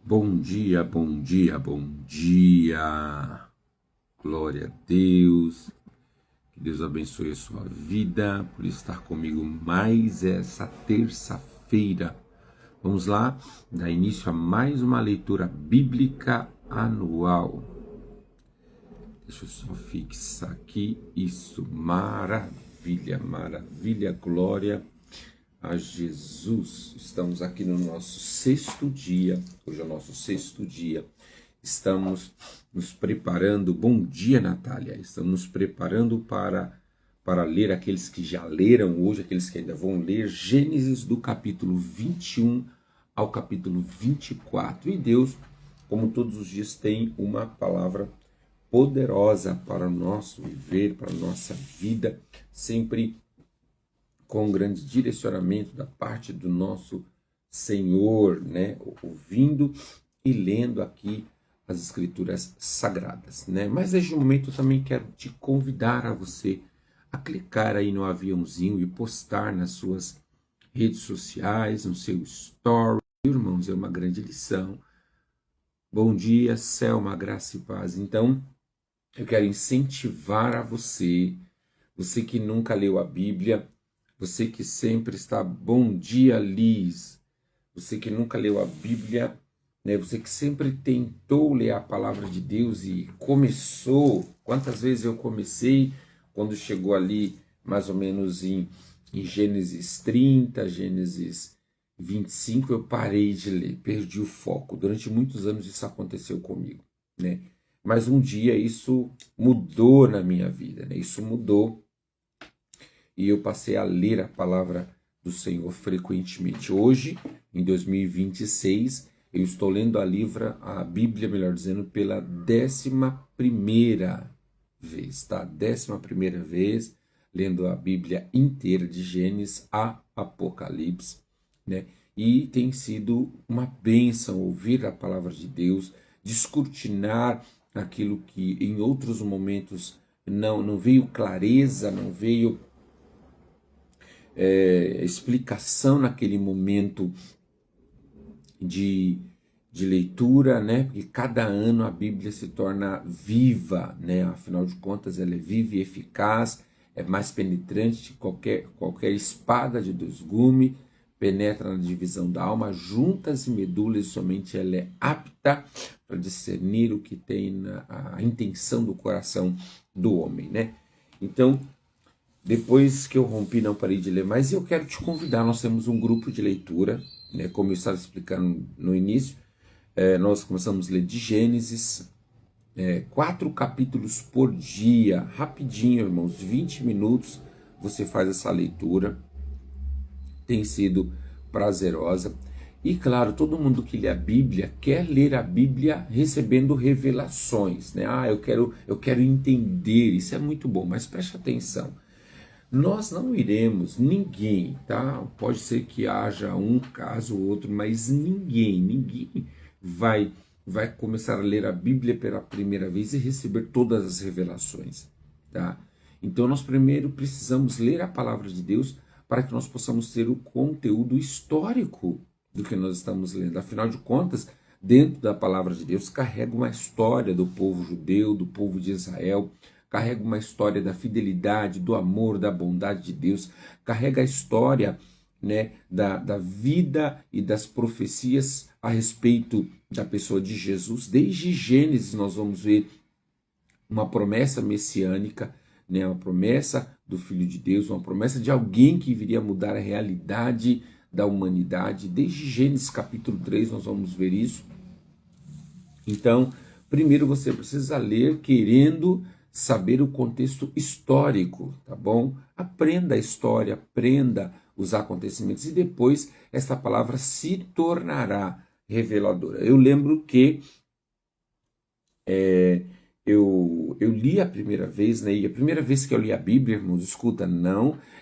Bom dia, bom dia, bom dia. Glória a Deus. Que Deus abençoe a sua vida por estar comigo mais essa terça-feira. Vamos lá, dar início a mais uma leitura bíblica anual. Deixa eu só fixar aqui isso. Maravilha, maravilha, glória a Jesus. Estamos aqui no nosso sexto dia, hoje é o nosso sexto dia, estamos nos preparando, bom dia Natália, estamos nos preparando para ler, aqueles que já leram hoje, aqueles que ainda vão ler, Gênesis do capítulo 21 ao capítulo 24, e Deus, como todos os dias, tem uma palavra poderosa para o nosso viver, para a nossa vida, sempre com um grande direcionamento da parte do nosso Senhor, né? Ouvindo e lendo aqui as Escrituras Sagradas, né? Mas neste momento eu também quero te convidar a você a clicar aí no aviãozinho e postar nas suas redes sociais, no seu story. Irmãos, é uma grande lição. Bom dia, Selma, graça e paz. Então, eu quero incentivar a você que nunca leu a Bíblia, você que sempre está, bom dia Liz, você que nunca leu a Bíblia, né? Você que sempre tentou ler a palavra de Deus e começou, quantas vezes eu comecei, quando chegou ali mais ou menos em Gênesis 30, Gênesis 25, eu parei de ler, perdi o foco, durante muitos anos isso aconteceu comigo, né? Mas um dia isso mudou na minha vida, né? Isso mudou. E eu passei a ler a palavra do Senhor frequentemente. Hoje, em 2026, eu estou lendo a Bíblia, melhor dizendo, pela 11ª vez, tá? 11ª vez, lendo a Bíblia inteira, de Gênesis a Apocalipse, né? E tem sido uma bênção ouvir a palavra de Deus, descortinar aquilo que em outros momentos não veio clareza, não veio explicação naquele momento de leitura, né? Porque cada ano a Bíblia se torna viva, né? Afinal de contas, ela é viva e eficaz, é mais penetrante que qualquer espada de dois gumes, penetra na divisão da alma, juntas e medulas, e somente ela é apta para discernir o que tem a intenção do coração do homem, né? Então, depois que eu rompi, não parei de ler mais, e eu quero te convidar, nós temos um grupo de leitura, né, como eu estava explicando no início, nós começamos a ler de Gênesis, 4 capítulos por dia, rapidinho, irmãos, 20 minutos, você faz essa leitura, tem sido prazerosa, e claro, todo mundo que lê a Bíblia quer ler a Bíblia recebendo revelações, né? Eu quero entender, isso é muito bom, mas preste atenção. Nós não iremos, ninguém, tá? Pode ser que haja um caso ou outro, mas ninguém vai começar a ler a Bíblia pela primeira vez e receber todas as revelações, tá? Então nós primeiro precisamos ler a palavra de Deus para que nós possamos ter o conteúdo histórico do que nós estamos lendo. Afinal de contas, dentro da palavra de Deus carrega uma história do povo judeu, do povo de Israel, carrega uma história da fidelidade, do amor, da bondade de Deus, carrega a história, né, da vida e das profecias a respeito da pessoa de Jesus. Desde Gênesis nós vamos ver uma promessa messiânica, né, uma promessa do Filho de Deus, uma promessa de alguém que viria mudar a realidade da humanidade. Desde Gênesis capítulo 3 nós vamos ver isso. Então, primeiro você precisa ler querendo saber o contexto histórico, tá bom? Aprenda a história, aprenda os acontecimentos e depois essa palavra se tornará reveladora. Eu lembro que eu li a primeira vez, né? E a primeira vez que eu li a Bíblia, irmãos, escuta,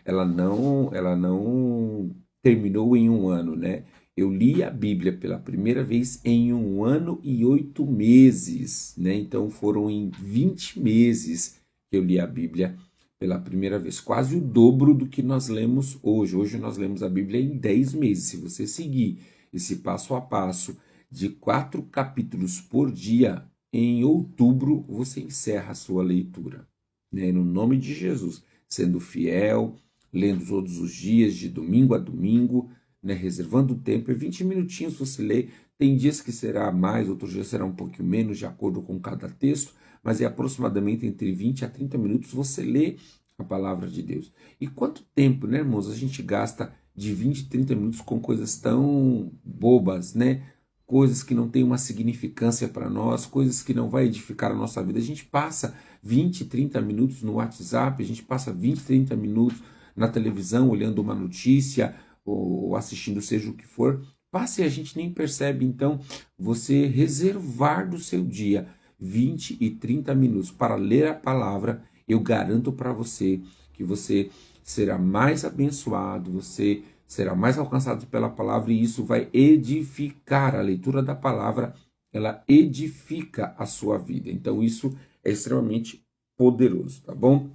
ela não terminou em um ano, né? Eu li a Bíblia pela primeira vez em 1 ano e 8 meses, né? Então foram em 20 meses que eu li a Bíblia pela primeira vez, quase o dobro do que nós lemos hoje. Hoje nós lemos a Bíblia em 10 meses. Se você seguir esse passo a passo de 4 capítulos por dia, em outubro você encerra a sua leitura, né? No nome de Jesus, sendo fiel, lendo todos os dias, de domingo a domingo, né? Reservando tempo, é 20 minutinhos você lê. Tem dias que será mais, outros dias será um pouquinho menos, de acordo com cada texto, mas é aproximadamente entre 20 a 30 minutos você lê a palavra de Deus. E quanto tempo, né, irmãos, a gente gasta de 20 a 30 minutos com coisas tão bobas, né? Coisas que não têm uma significância para nós, coisas que não vai edificar a nossa vida. A gente passa 20, 30 minutos no WhatsApp, a gente passa 20, 30 minutos na televisão olhando uma notícia ou assistindo seja o que for. Passa e a gente nem percebe. Então, você reservar do seu dia 20 e 30 minutos para ler a palavra, eu garanto para você que você será mais abençoado, você será mais alcançado pela palavra e isso vai edificar. A leitura da palavra, ela edifica a sua vida. Então isso é extremamente poderoso, tá bom?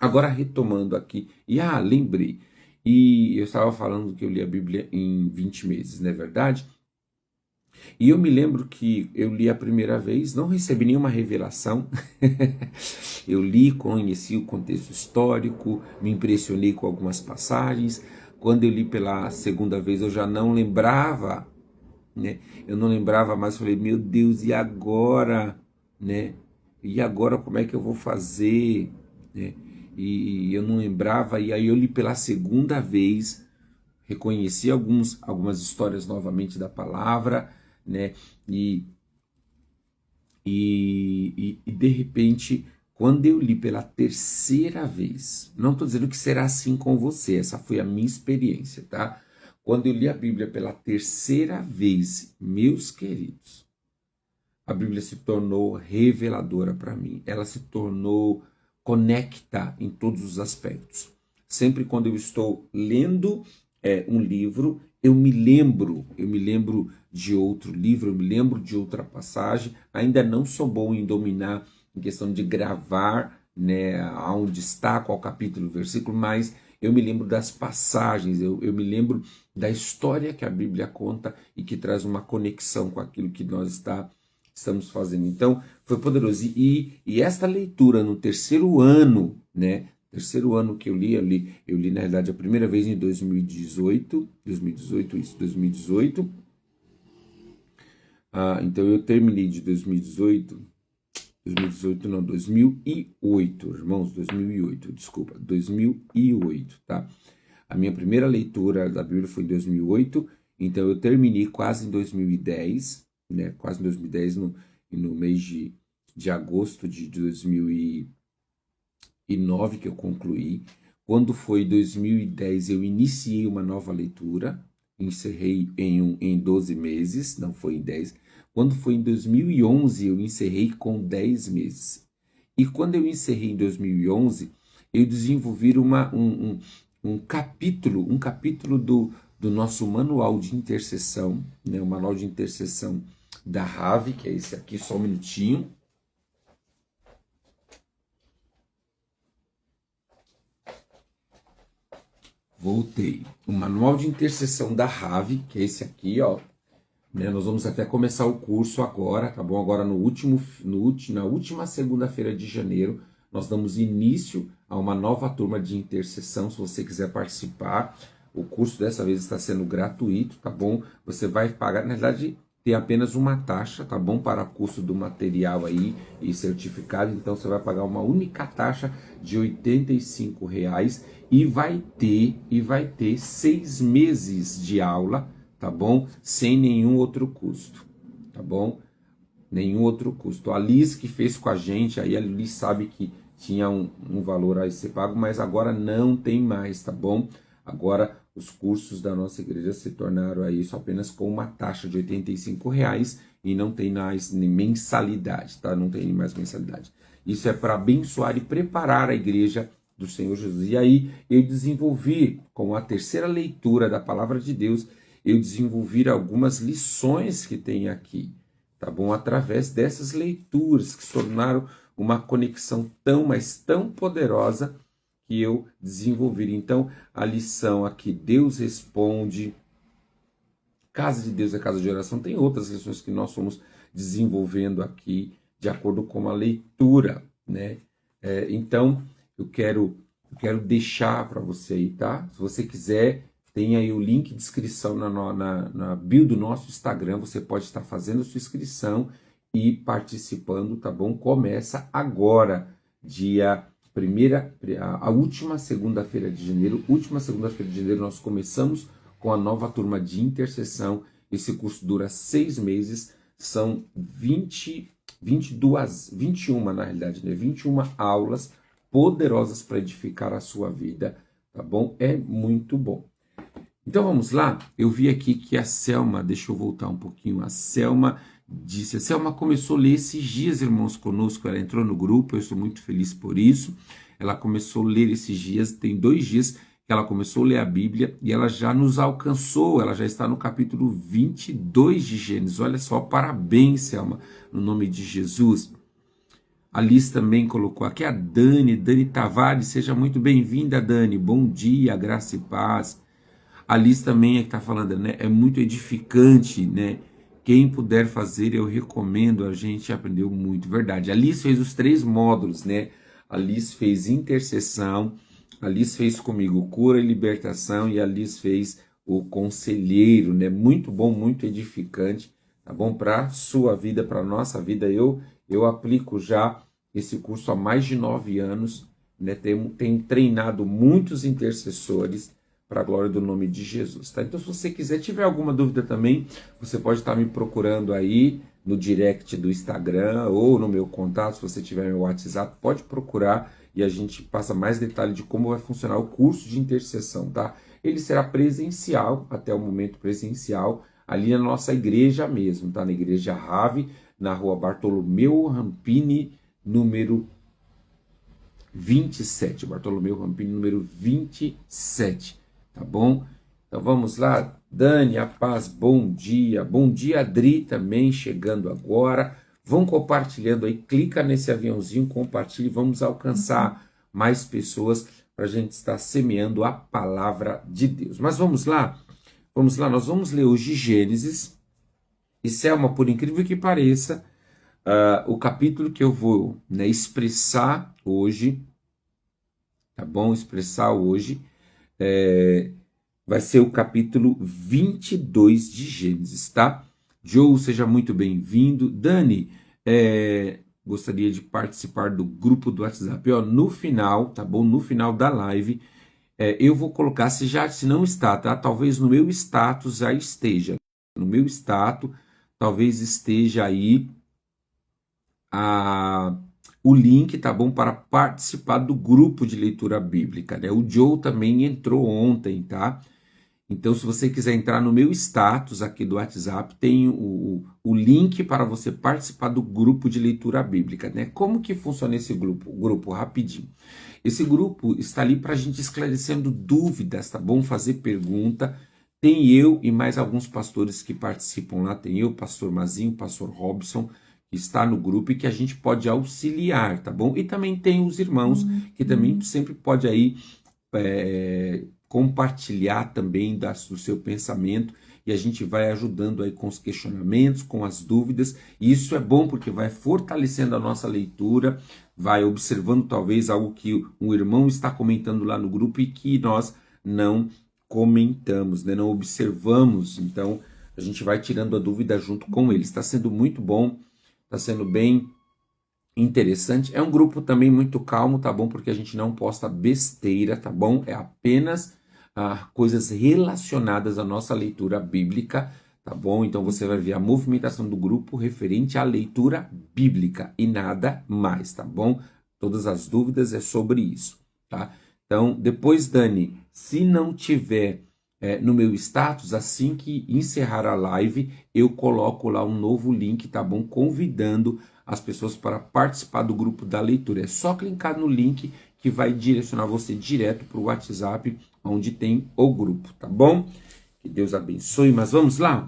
Agora retomando aqui, lembrei, e eu estava falando que eu li a Bíblia em 20 meses, não é verdade? E eu me lembro que eu li a primeira vez, não recebi nenhuma revelação. Eu li, conheci o contexto histórico, me impressionei com algumas passagens. Quando eu li pela segunda vez, eu já não lembrava, né? Eu não lembrava mais, falei, meu Deus, e agora, né? E agora como é que eu vou fazer, né? E eu não lembrava, e aí eu li pela segunda vez, reconheci algumas histórias novamente da palavra, né? E de repente, quando eu li pela terceira vez, não estou dizendo que será assim com você, essa foi a minha experiência, tá? Quando eu li a Bíblia pela terceira vez, meus queridos, a Bíblia se tornou reveladora para mim, ela se tornou conecta em todos os aspectos. Sempre quando eu estou lendo um livro, eu me lembro de outro livro, eu me lembro de outra passagem. Ainda não sou bom em dominar, em questão de gravar, né, aonde está, qual capítulo, versículo, mas eu me lembro das passagens, eu me lembro da história que a Bíblia conta e que traz uma conexão com aquilo que nós estamos fazendo. Então, foi poderoso. E esta leitura no terceiro ano, né? Terceiro ano que eu li, na realidade, a primeira vez em 2018. Então, eu terminei de 2018 não, 2008, irmãos, 2008, desculpa, 2008, tá? A minha primeira leitura da Bíblia foi em 2008, então eu terminei quase em 2010, né? Quase em 2010, no mês de agosto de 2009 que eu concluí. Quando foi 2010, eu iniciei uma nova leitura, encerrei em 12 meses, não foi em 10. Quando foi em 2011, eu encerrei com 10 meses. E quando eu encerrei em 2011, eu desenvolvi um capítulo do nosso manual de intercessão, né? O manual de intercessão da Rave, que é esse aqui, só um minutinho. Voltei. O manual de intercessão da Rave, que é esse aqui, ó. Né? Nós vamos até começar o curso agora, tá bom? Agora na última segunda-feira de janeiro, nós damos início a uma nova turma de intercessão. Se você quiser participar, o curso dessa vez está sendo gratuito, tá bom? Você vai pagar, na verdade, tem apenas uma taxa, tá bom? Para custo do material aí e certificado. Então você vai pagar uma única taxa de R$ 85 e vai ter 6 meses de aula, tá bom? Sem nenhum outro custo, tá bom? Nenhum outro custo. A Liz que fez com a gente, aí a Liz sabe que tinha um valor a ser pago, mas agora não tem mais, tá bom? Agora os cursos da nossa igreja se tornaram aí só apenas com uma taxa de R$ 85 e não tem mais nem mensalidade, tá? Não tem mais mensalidade. Isso é para abençoar e preparar a igreja do Senhor Jesus. E aí eu desenvolvi, com a terceira leitura da palavra de Deus, eu desenvolvi algumas lições que tem aqui, tá bom? Através dessas leituras que se tornaram uma conexão mas tão poderosa que eu desenvolvi. Então, a lição aqui, Deus responde, Casa de Deus é casa de oração, tem outras lições que nós fomos desenvolvendo aqui de acordo com a leitura, né? Então, eu quero deixar para você aí, tá? Se você quiser, tem aí o link de inscrição na bio do nosso Instagram, você pode estar fazendo a sua inscrição e participando, tá bom? Começa agora, a última segunda-feira de janeiro. Última segunda-feira de janeiro nós começamos com a nova turma de intercessão. Esse curso dura 6 meses, são 21 na realidade, né? 21 aulas poderosas para edificar a sua vida, tá bom? É muito bom. Então vamos lá, eu vi aqui que a Selma, deixa eu voltar um pouquinho, a Selma começou a ler esses dias, irmãos, conosco, ela entrou no grupo, eu estou muito feliz por isso, ela começou a ler esses dias, tem 2 dias que ela começou a ler a Bíblia e ela já nos alcançou, ela já está no capítulo 22 de Gênesis, olha só, parabéns, Selma, no nome de Jesus. A Liz também colocou aqui, a Dani Tavares, seja muito bem-vinda, Dani, bom dia, graça e paz. A Liz também é que está falando, né? É muito edificante, né? Quem puder fazer, eu recomendo, a gente aprendeu muito, verdade. A Liz fez os 3 módulos, né? A Liz fez intercessão, a Liz fez comigo cura e libertação e a Liz fez o conselheiro, né? Muito bom, muito edificante, tá bom? Para sua vida, para nossa vida, eu aplico já esse curso há mais de 9 anos, né? Tenho treinado muitos intercessores, para a glória do nome de Jesus, tá? Então, se você quiser, tiver alguma dúvida também, você pode estar me procurando aí no direct do Instagram ou no meu contato, se você tiver meu WhatsApp, pode procurar e a gente passa mais detalhe de como vai funcionar o curso de intercessão, tá? Ele será presencial, até o momento presencial, ali na nossa igreja mesmo, tá? Na Igreja Rave, na rua Bartolomeu Rampini, número 27, Bartolomeu Rampini, número 27. Tá bom? Então vamos lá, Dani, a paz, bom dia, Adri também chegando agora, vão compartilhando aí, clica nesse aviãozinho, compartilhe, vamos alcançar mais pessoas para a gente estar semeando a palavra de Deus. Mas vamos lá, nós vamos ler hoje Gênesis, e Selma, por incrível que pareça, o capítulo que eu vou, né, expressar hoje, tá bom? Expressar hoje, vai ser o capítulo 22 de Gênesis, tá? Joe, seja muito bem-vindo. Dani, gostaria de participar do grupo do WhatsApp. Ó, no final, tá bom? No final da live, eu vou colocar, se não está, tá? Talvez no meu status já esteja. No meu status, talvez esteja aí o link, tá bom, para participar do grupo de leitura bíblica, né? O Joe também entrou ontem, tá? Então, se você quiser entrar no meu status aqui do WhatsApp, tem o link para você participar do grupo de leitura bíblica, né? Como que funciona esse grupo? O grupo, rapidinho. Esse grupo está ali para a gente esclarecendo dúvidas, tá bom? Fazer pergunta. Tem eu e mais alguns pastores que participam lá. Tem eu, pastor Mazinho, pastor Robson, que está no grupo e que a gente pode auxiliar, tá bom? E também tem os irmãos que também sempre pode aí compartilhar também do seu pensamento e a gente vai ajudando aí com os questionamentos, com as dúvidas, e isso é bom porque vai fortalecendo a nossa leitura, vai observando talvez algo que um irmão está comentando lá no grupo e que nós não comentamos, né? Não observamos, então a gente vai tirando a dúvida junto com ele. Está sendo muito bom, está sendo bem interessante. É um grupo também muito calmo, tá bom? Porque a gente não posta besteira, tá bom? É apenas coisas relacionadas à nossa leitura bíblica, tá bom? Então você vai ver a movimentação do grupo referente à leitura bíblica e nada mais, tá bom? Todas as dúvidas é sobre isso, tá? Então, depois, Dani, se não tiver no meu status, assim que encerrar a live, eu coloco lá um novo link, tá bom? Convidando as pessoas para participar do grupo da leitura. É só clicar no link que vai direcionar você direto para o WhatsApp, onde tem o grupo, tá bom? Que Deus abençoe, mas vamos lá.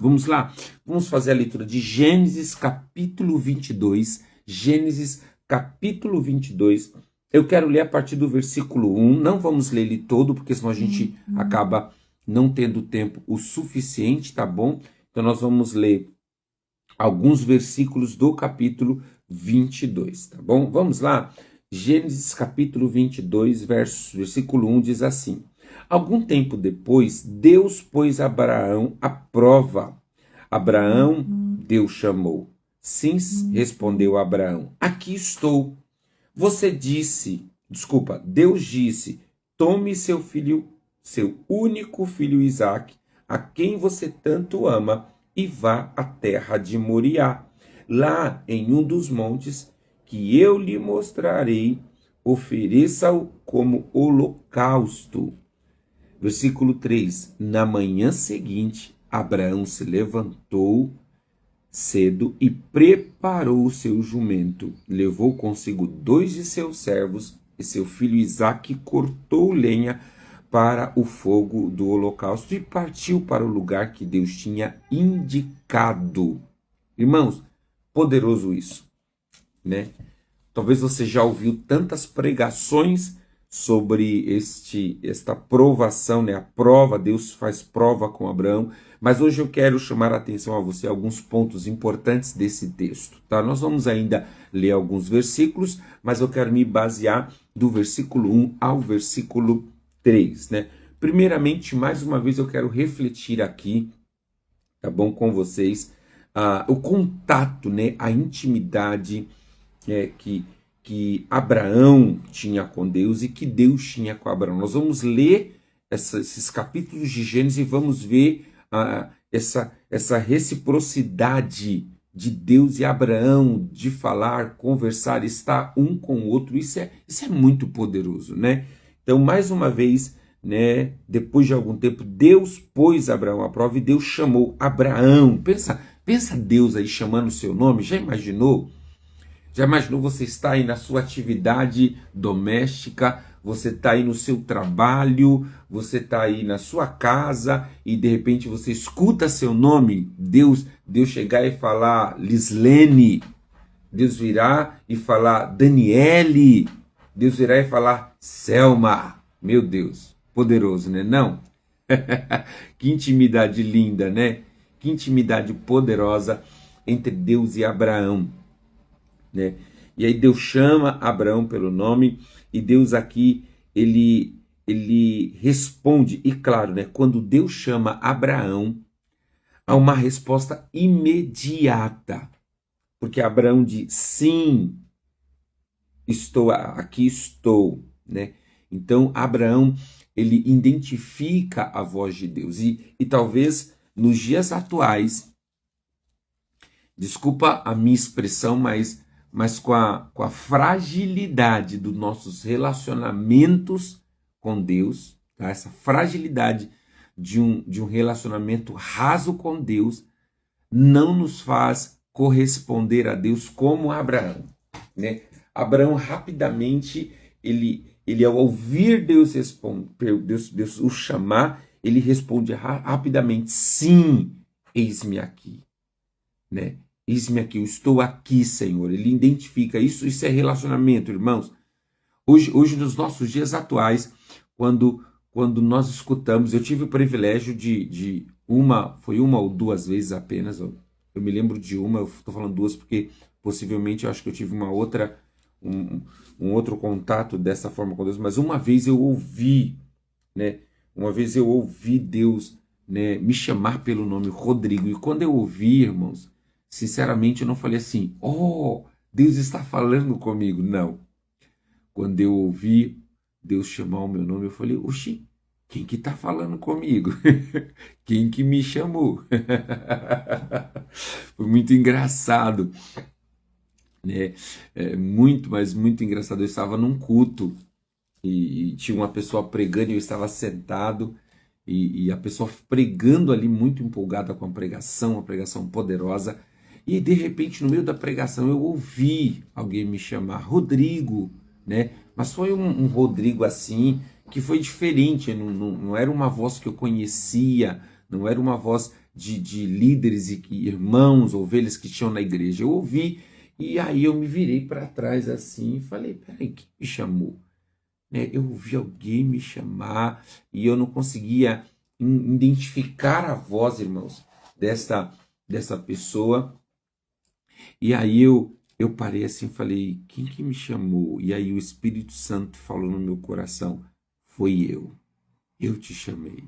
Vamos fazer a leitura de Gênesis capítulo 22. Gênesis capítulo 22. Eu quero ler a partir do versículo 1. Não vamos ler ele todo, porque senão a gente acaba não tendo tempo o suficiente, tá bom? Então nós vamos ler alguns versículos do capítulo 22, tá bom? Vamos lá? Gênesis capítulo 22, versículo 1 diz assim: Algum tempo depois, Deus pôs Abraão à prova. Abraão, Deus chamou. Sim, respondeu Abraão, aqui estou. Deus disse, tome seu filho, seu único filho Isaque, a quem você tanto ama, e vá à terra de Moriá. Lá em um dos montes que eu lhe mostrarei, ofereça-o como holocausto. Versículo 3. Na manhã seguinte, Abraão se levantou cedo e preparou o seu jumento. Levou consigo 2 de seus servos e seu filho Isaque, cortou lenha para o fogo do holocausto e partiu para o lugar que Deus tinha indicado. Irmãos, poderoso isso, né? Talvez você já ouviu tantas pregações sobre esta provação, né? A prova, Deus faz prova com Abraão, mas hoje eu quero chamar a atenção a você alguns pontos importantes desse texto, tá? Nós vamos ainda ler alguns versículos, mas eu quero me basear do versículo 1 ao versículo 3, né? Primeiramente, mais uma vez eu quero refletir aqui, tá bom, com vocês, o contato, né? A intimidade que Abraão tinha com Deus e que Deus tinha com Abraão. Nós vamos ler esses capítulos de Gênesis e vamos ver essa reciprocidade de Deus e Abraão, de falar, conversar, estar um com o outro. Isso é muito poderoso, né? Então, mais uma vez, né, depois de algum tempo, Deus pôs Abraão à prova e Deus chamou Abraão. Pensa Deus aí chamando o seu nome, já imaginou? Já imaginou você estar aí na sua atividade doméstica, você está aí no seu trabalho, você está aí na sua casa e de repente você escuta seu nome, Deus chegar e falar Lislene, Deus virá e falar Daniele, Deus virá e falar Selma. Meu Deus, poderoso, né? Não? Que intimidade linda, né? Que intimidade poderosa entre Deus e Abraão, né? E aí Deus chama Abraão pelo nome e Deus aqui ele responde. E claro, né, quando Deus chama Abraão, há uma resposta imediata, porque Abraão diz sim, aqui estou, né? Então Abraão ele identifica a voz de Deus e talvez nos dias atuais, desculpa a minha expressão, mas com a fragilidade dos nossos relacionamentos com Deus, tá? Essa fragilidade de um relacionamento raso com Deus não nos faz corresponder a Deus como Abraão, né? Abraão rapidamente, ele ao ouvir Deus Deus o chamar, ele responde rapidamente, sim, eis-me aqui, né? Eis-me aqui, eu estou aqui, Senhor. Ele identifica isso é relacionamento, irmãos. Hoje nos nossos dias atuais, quando nós escutamos, eu tive o privilégio de foi uma ou duas vezes apenas, eu me lembro de uma, eu estou falando duas porque possivelmente eu acho que eu tive uma outra, um outro contato dessa forma com Deus, mas uma vez eu ouvi, né? Uma vez eu ouvi Deus, né, me chamar pelo nome Rodrigo, e quando eu ouvi, irmãos, sinceramente, eu não falei assim, oh, Deus está falando comigo. Não. Quando eu ouvi Deus chamar o meu nome, eu falei, oxi, quem que está falando comigo? Quem que me chamou? Foi muito engraçado, né? Mas muito engraçado. Eu estava num culto e tinha uma pessoa pregando e eu estava sentado e a pessoa pregando ali muito empolgada com a pregação, uma pregação poderosa. E de repente, no meio da pregação, eu ouvi alguém me chamar Rodrigo, né? Mas foi um Rodrigo assim, que foi diferente, não era uma voz que eu conhecia, não era uma voz de líderes e irmãos, ovelhas que tinham na igreja. Eu ouvi e aí eu me virei para trás assim e falei, peraí, quem me chamou? Né? Eu ouvi alguém me chamar e eu não conseguia identificar a voz, irmãos. dessa pessoa. E aí eu parei assim e falei, quem que me chamou? E aí o Espírito Santo falou no meu coração, foi eu te chamei.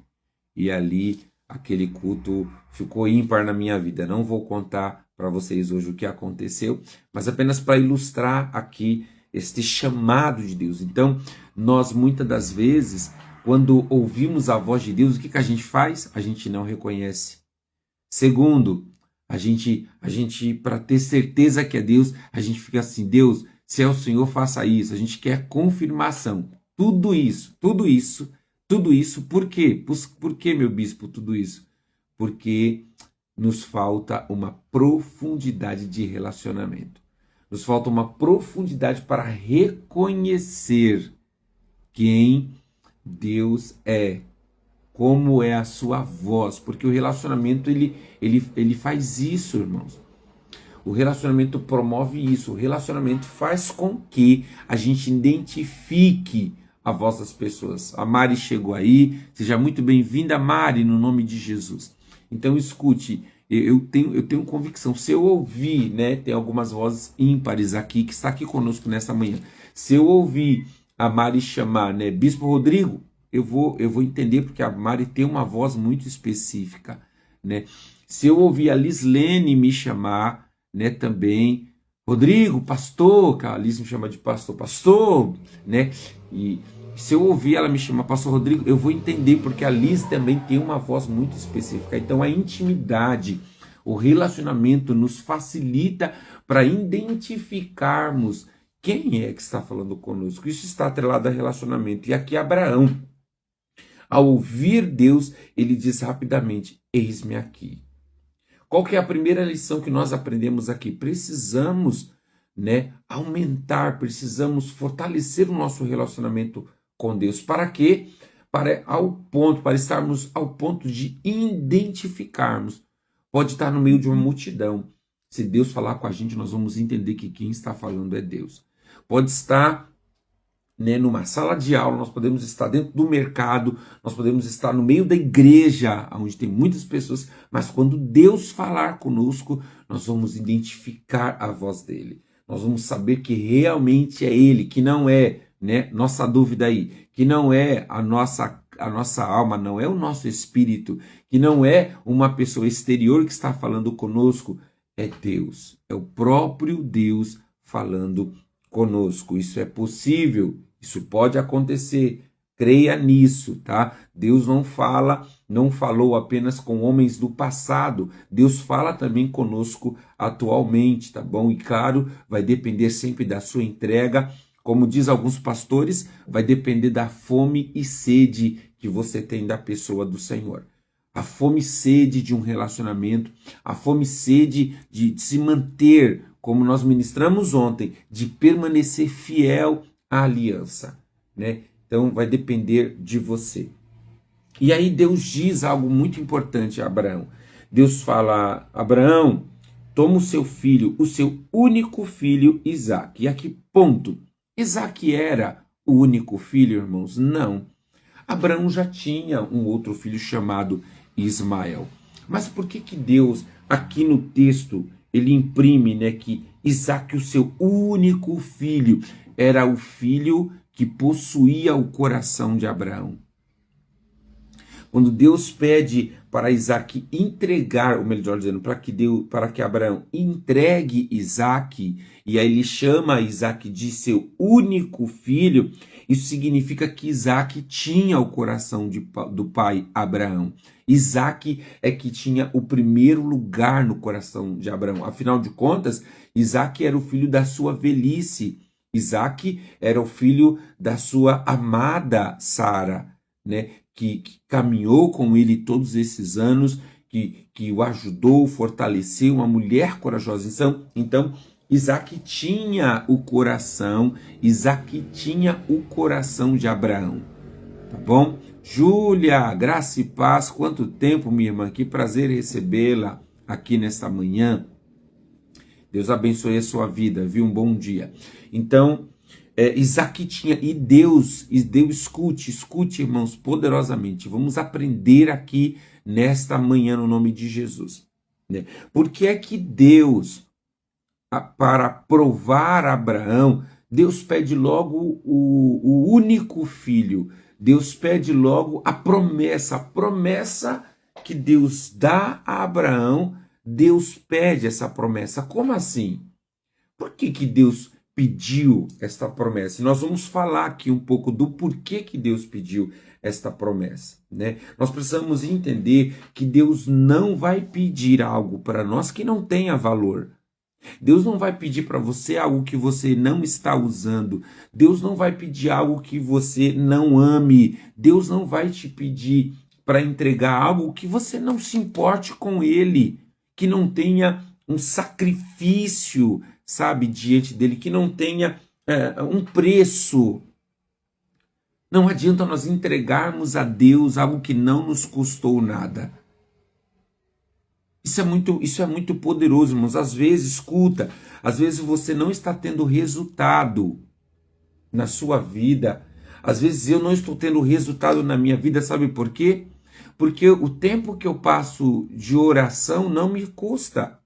E ali aquele culto ficou ímpar na minha vida. Não vou contar para vocês hoje o que aconteceu, mas apenas para ilustrar aqui este chamado de Deus. Então, nós muitas das vezes, quando ouvimos a voz de Deus, o que a gente faz? A gente não reconhece. Segundo, a gente para ter certeza que é Deus, a gente fica assim, Deus, se é o Senhor, faça isso. A gente quer confirmação. Tudo isso, por quê? Por que, meu bispo, tudo isso? Porque nos falta uma profundidade de relacionamento. Nos falta uma profundidade para reconhecer quem Deus é, como é a sua voz, porque o relacionamento ele faz isso, irmãos. O relacionamento promove isso, o relacionamento faz com que a gente identifique a voz das pessoas. A Mari chegou aí, seja muito bem-vinda, Mari, no nome de Jesus. Então escute, eu tenho convicção, se eu ouvir, né, tem algumas vozes ímpares aqui, que está aqui conosco nessa manhã, se eu ouvir a Mari chamar, né, Bispo Rodrigo, eu vou entender, porque a Mari tem uma voz muito específica, né? Se eu ouvir a Lislene me chamar, né, também, Rodrigo, pastor, que a Liz me chama de pastor, né? E se eu ouvir ela me chamar pastor Rodrigo, eu vou entender, porque a Liz também tem uma voz muito específica. Então a intimidade, o relacionamento nos facilita para identificarmos quem é que está falando conosco. Isso está atrelado a relacionamento. E aqui Abraão, ao ouvir Deus, ele diz rapidamente, eis-me aqui. Qual que é a primeira lição que nós aprendemos aqui? Precisamos, né, aumentar, precisamos fortalecer o nosso relacionamento com Deus. Para quê? Para estarmos ao ponto de identificarmos. Pode estar no meio de uma multidão. Se Deus falar com a gente, nós vamos entender que quem está falando é Deus. Pode estar, né, numa sala de aula, nós podemos estar dentro do mercado, nós podemos estar no meio da igreja, onde tem muitas pessoas, mas quando Deus falar conosco, nós vamos identificar a voz dele. Nós vamos saber que realmente é ele, que não é, né, nossa dúvida aí, que não é a nossa alma, não é o nosso espírito, que não é uma pessoa exterior que está falando conosco, é Deus, é o próprio Deus falando conosco. Isso é possível, isso pode acontecer, creia nisso, tá? Deus não falou apenas com homens do passado, Deus fala também conosco atualmente, tá bom? E claro, vai depender sempre da sua entrega, como diz alguns pastores, vai depender da fome e sede que você tem da pessoa do Senhor. A fome e sede de um relacionamento, a fome e sede de se manter, como nós ministramos ontem, de permanecer fiel à aliança, né? Então vai depender de você. E aí Deus diz algo muito importante a Abraão. Deus fala, Abraão, toma o seu filho, o seu único filho, Isaque. E aqui, ponto. Isaque era o único filho, irmãos? Não. Abraão já tinha um outro filho chamado Ismael. Mas por que Deus, aqui no texto, ele imprime, né, que Isaque, o seu único filho, era o filho que possuía o coração de Abraão? Quando Deus pede para Isaque entregar, ou melhor dizendo, para que Abraão entregue Isaque, e aí ele chama Isaque de seu único filho, isso significa que Isaque tinha o coração do pai Abraão. Isaque é que tinha o primeiro lugar no coração de Abraão. Afinal de contas, Isaque era o filho da sua velhice. Isaque era o filho da sua amada Sara, né? Que caminhou com ele todos esses anos, que o ajudou, fortaleceu, uma mulher corajosa. Então, Isaque tinha o coração de Abraão, tá bom? Júlia, graça e paz, quanto tempo, minha irmã, que prazer recebê-la aqui nesta manhã. Deus abençoe a sua vida, viu? Um bom dia. Então, Isaque tinha, e Deus, escute, irmãos, poderosamente. Vamos aprender aqui nesta manhã no nome de Jesus, né? Por que é que Deus, para provar Abraão, Deus pede logo o único filho, Deus pede logo a promessa que Deus dá a Abraão, Deus pede essa promessa. Como assim? Por que Deus pediu esta promessa? Nós vamos falar aqui um pouco do porquê que Deus pediu esta promessa, né? Nós precisamos entender que Deus não vai pedir algo para nós que não tenha valor. Deus não vai pedir para você algo que você não está usando. Deus não vai pedir algo que você não ame. Deus não vai te pedir para entregar algo que você não se importe com ele, que não tenha um sacrifício, sabe, diante dele, que não tenha um preço. Não adianta nós entregarmos a Deus algo que não nos custou nada. Isso é muito poderoso, irmãos. Às vezes, escuta, às vezes você não está tendo resultado na sua vida. Às vezes eu não estou tendo resultado na minha vida, sabe por quê? Porque o tempo que eu passo de oração não me custa.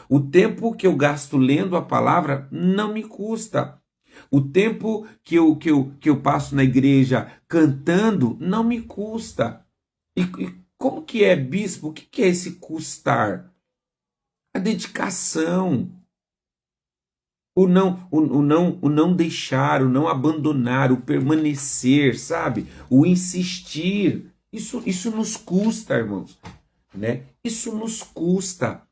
O tempo que eu gasto lendo a palavra não me custa. O tempo que eu passo na igreja cantando não me custa. E como que é, bispo? O que é esse custar? A dedicação. O não deixar, o não abandonar, o permanecer, sabe? O insistir. Isso nos custa, irmãos, né? Isso nos custa.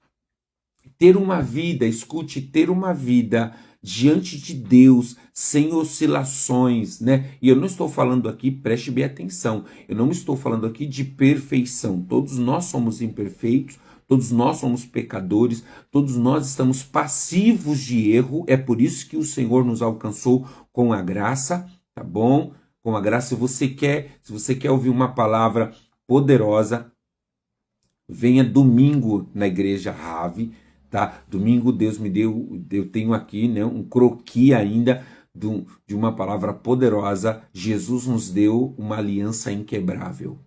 Ter uma vida, escute, ter uma vida diante de Deus, sem oscilações, né? E eu não estou falando aqui, preste bem atenção, eu não estou falando aqui de perfeição. Todos nós somos imperfeitos, todos nós somos pecadores, todos nós estamos passivos de erro. É por isso que o Senhor nos alcançou com a graça, tá bom? Com a graça. Se você quer ouvir uma palavra poderosa, venha domingo na igreja Rave, tá? Domingo Deus me deu, eu tenho aqui, né, um croquis ainda de uma palavra poderosa. Jesus nos deu uma aliança inquebrável.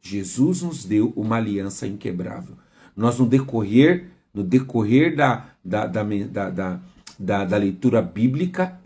Jesus nos deu uma aliança inquebrável. Nós no decorrer da leitura bíblica,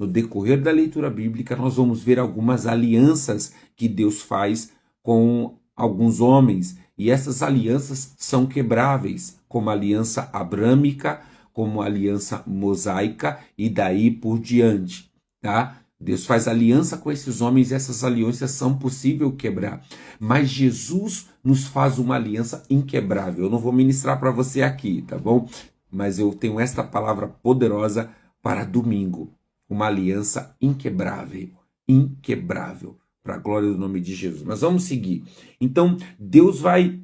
nós vamos ver algumas alianças que Deus faz com alguns homens, e essas alianças são quebráveis, como a aliança abrâmica, como a aliança mosaica e daí por diante, tá? Deus faz aliança com esses homens e essas alianças são possível quebrar. Mas Jesus nos faz uma aliança inquebrável. Eu não vou ministrar para você aqui, tá bom? Mas eu tenho esta palavra poderosa para domingo. Uma aliança inquebrável. Inquebrável. Para a glória do nome de Jesus. Mas vamos seguir. Então, Deus vai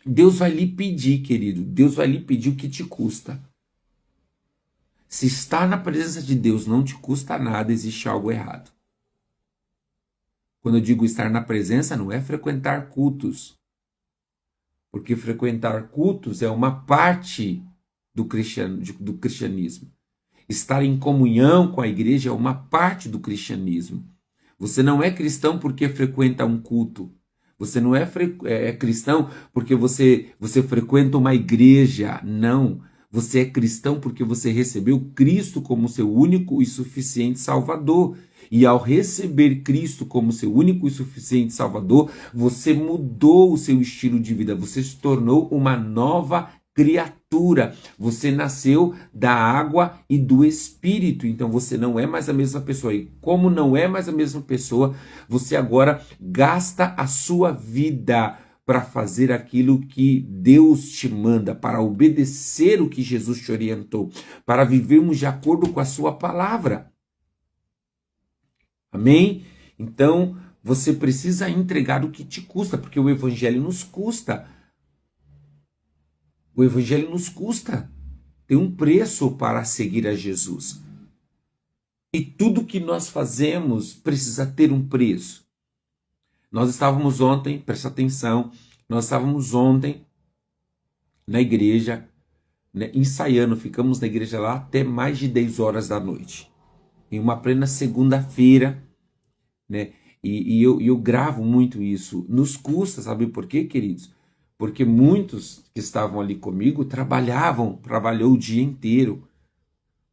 lhe pedir, querido. Deus vai lhe pedir o que te custa. Se estar na presença de Deus não te custa nada, existe algo errado. Quando eu digo estar na presença, não é frequentar cultos. Porque frequentar cultos é uma parte do cristianismo. Estar em comunhão com a igreja é uma parte do cristianismo. Você não é cristão porque frequenta um culto. Você não é cristão porque você frequenta uma igreja. Não. Você é cristão porque você recebeu Cristo como seu único e suficiente Salvador. E ao receber Cristo como seu único e suficiente Salvador, você mudou o seu estilo de vida. Você se tornou uma nova criatura. Você nasceu da água e do Espírito. Então você não é mais a mesma pessoa. E como não é mais a mesma pessoa, você agora gasta a sua vida para fazer aquilo que Deus te manda, para obedecer o que Jesus te orientou, para vivermos de acordo com a sua palavra. Amém? Então, você precisa entregar o que te custa, porque o evangelho nos custa. O evangelho nos custa. Tem um preço para seguir a Jesus. E tudo que nós fazemos precisa ter um preço. Nós estávamos ontem, presta atenção, nós estávamos ontem na igreja, né, ensaiando, ficamos na igreja lá até mais de 10 horas da noite. Em uma plena segunda-feira, né? E eu gravo muito isso. Nos custa, sabe por quê, queridos? Porque muitos que estavam ali comigo trabalhou o dia inteiro.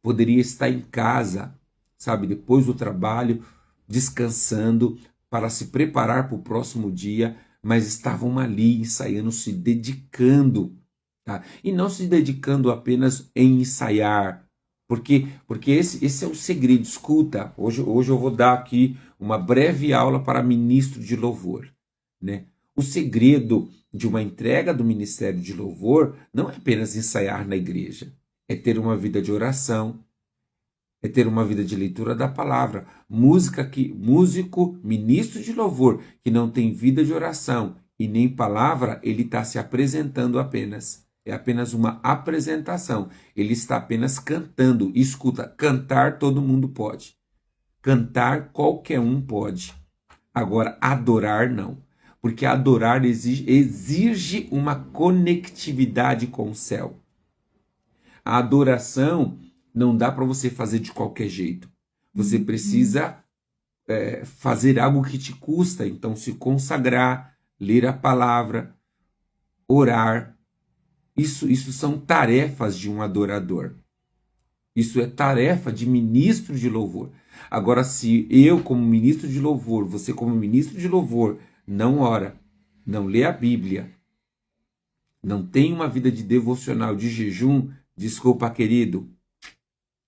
Poderia estar em casa, sabe, depois do trabalho, descansando para se preparar para o próximo dia, mas estavam ali ensaiando, se dedicando, tá? E não se dedicando apenas em ensaiar, porque esse é o segredo. Escuta, hoje eu vou dar aqui uma breve aula para ministro de louvor, né? O segredo de uma entrega do ministério de louvor não é apenas ensaiar na igreja, é ter uma vida de oração, é ter uma vida de leitura da palavra. Músico, ministro de louvor, que não tem vida de oração e nem palavra, ele está se apresentando apenas. É apenas uma apresentação. Ele está apenas cantando. Escuta, cantar todo mundo pode. Cantar qualquer um pode. Agora, adorar não. Porque adorar exige uma conectividade com o céu. A adoração não dá para você fazer de qualquer jeito. Você precisa fazer algo que te custa. Então, se consagrar, ler a palavra, orar. Isso são tarefas de um adorador. Isso é tarefa de ministro de louvor. Agora, se eu, como ministro de louvor, você, como ministro de louvor, não ora, não lê a Bíblia, não tem uma vida de devocional, de jejum, desculpa, querido,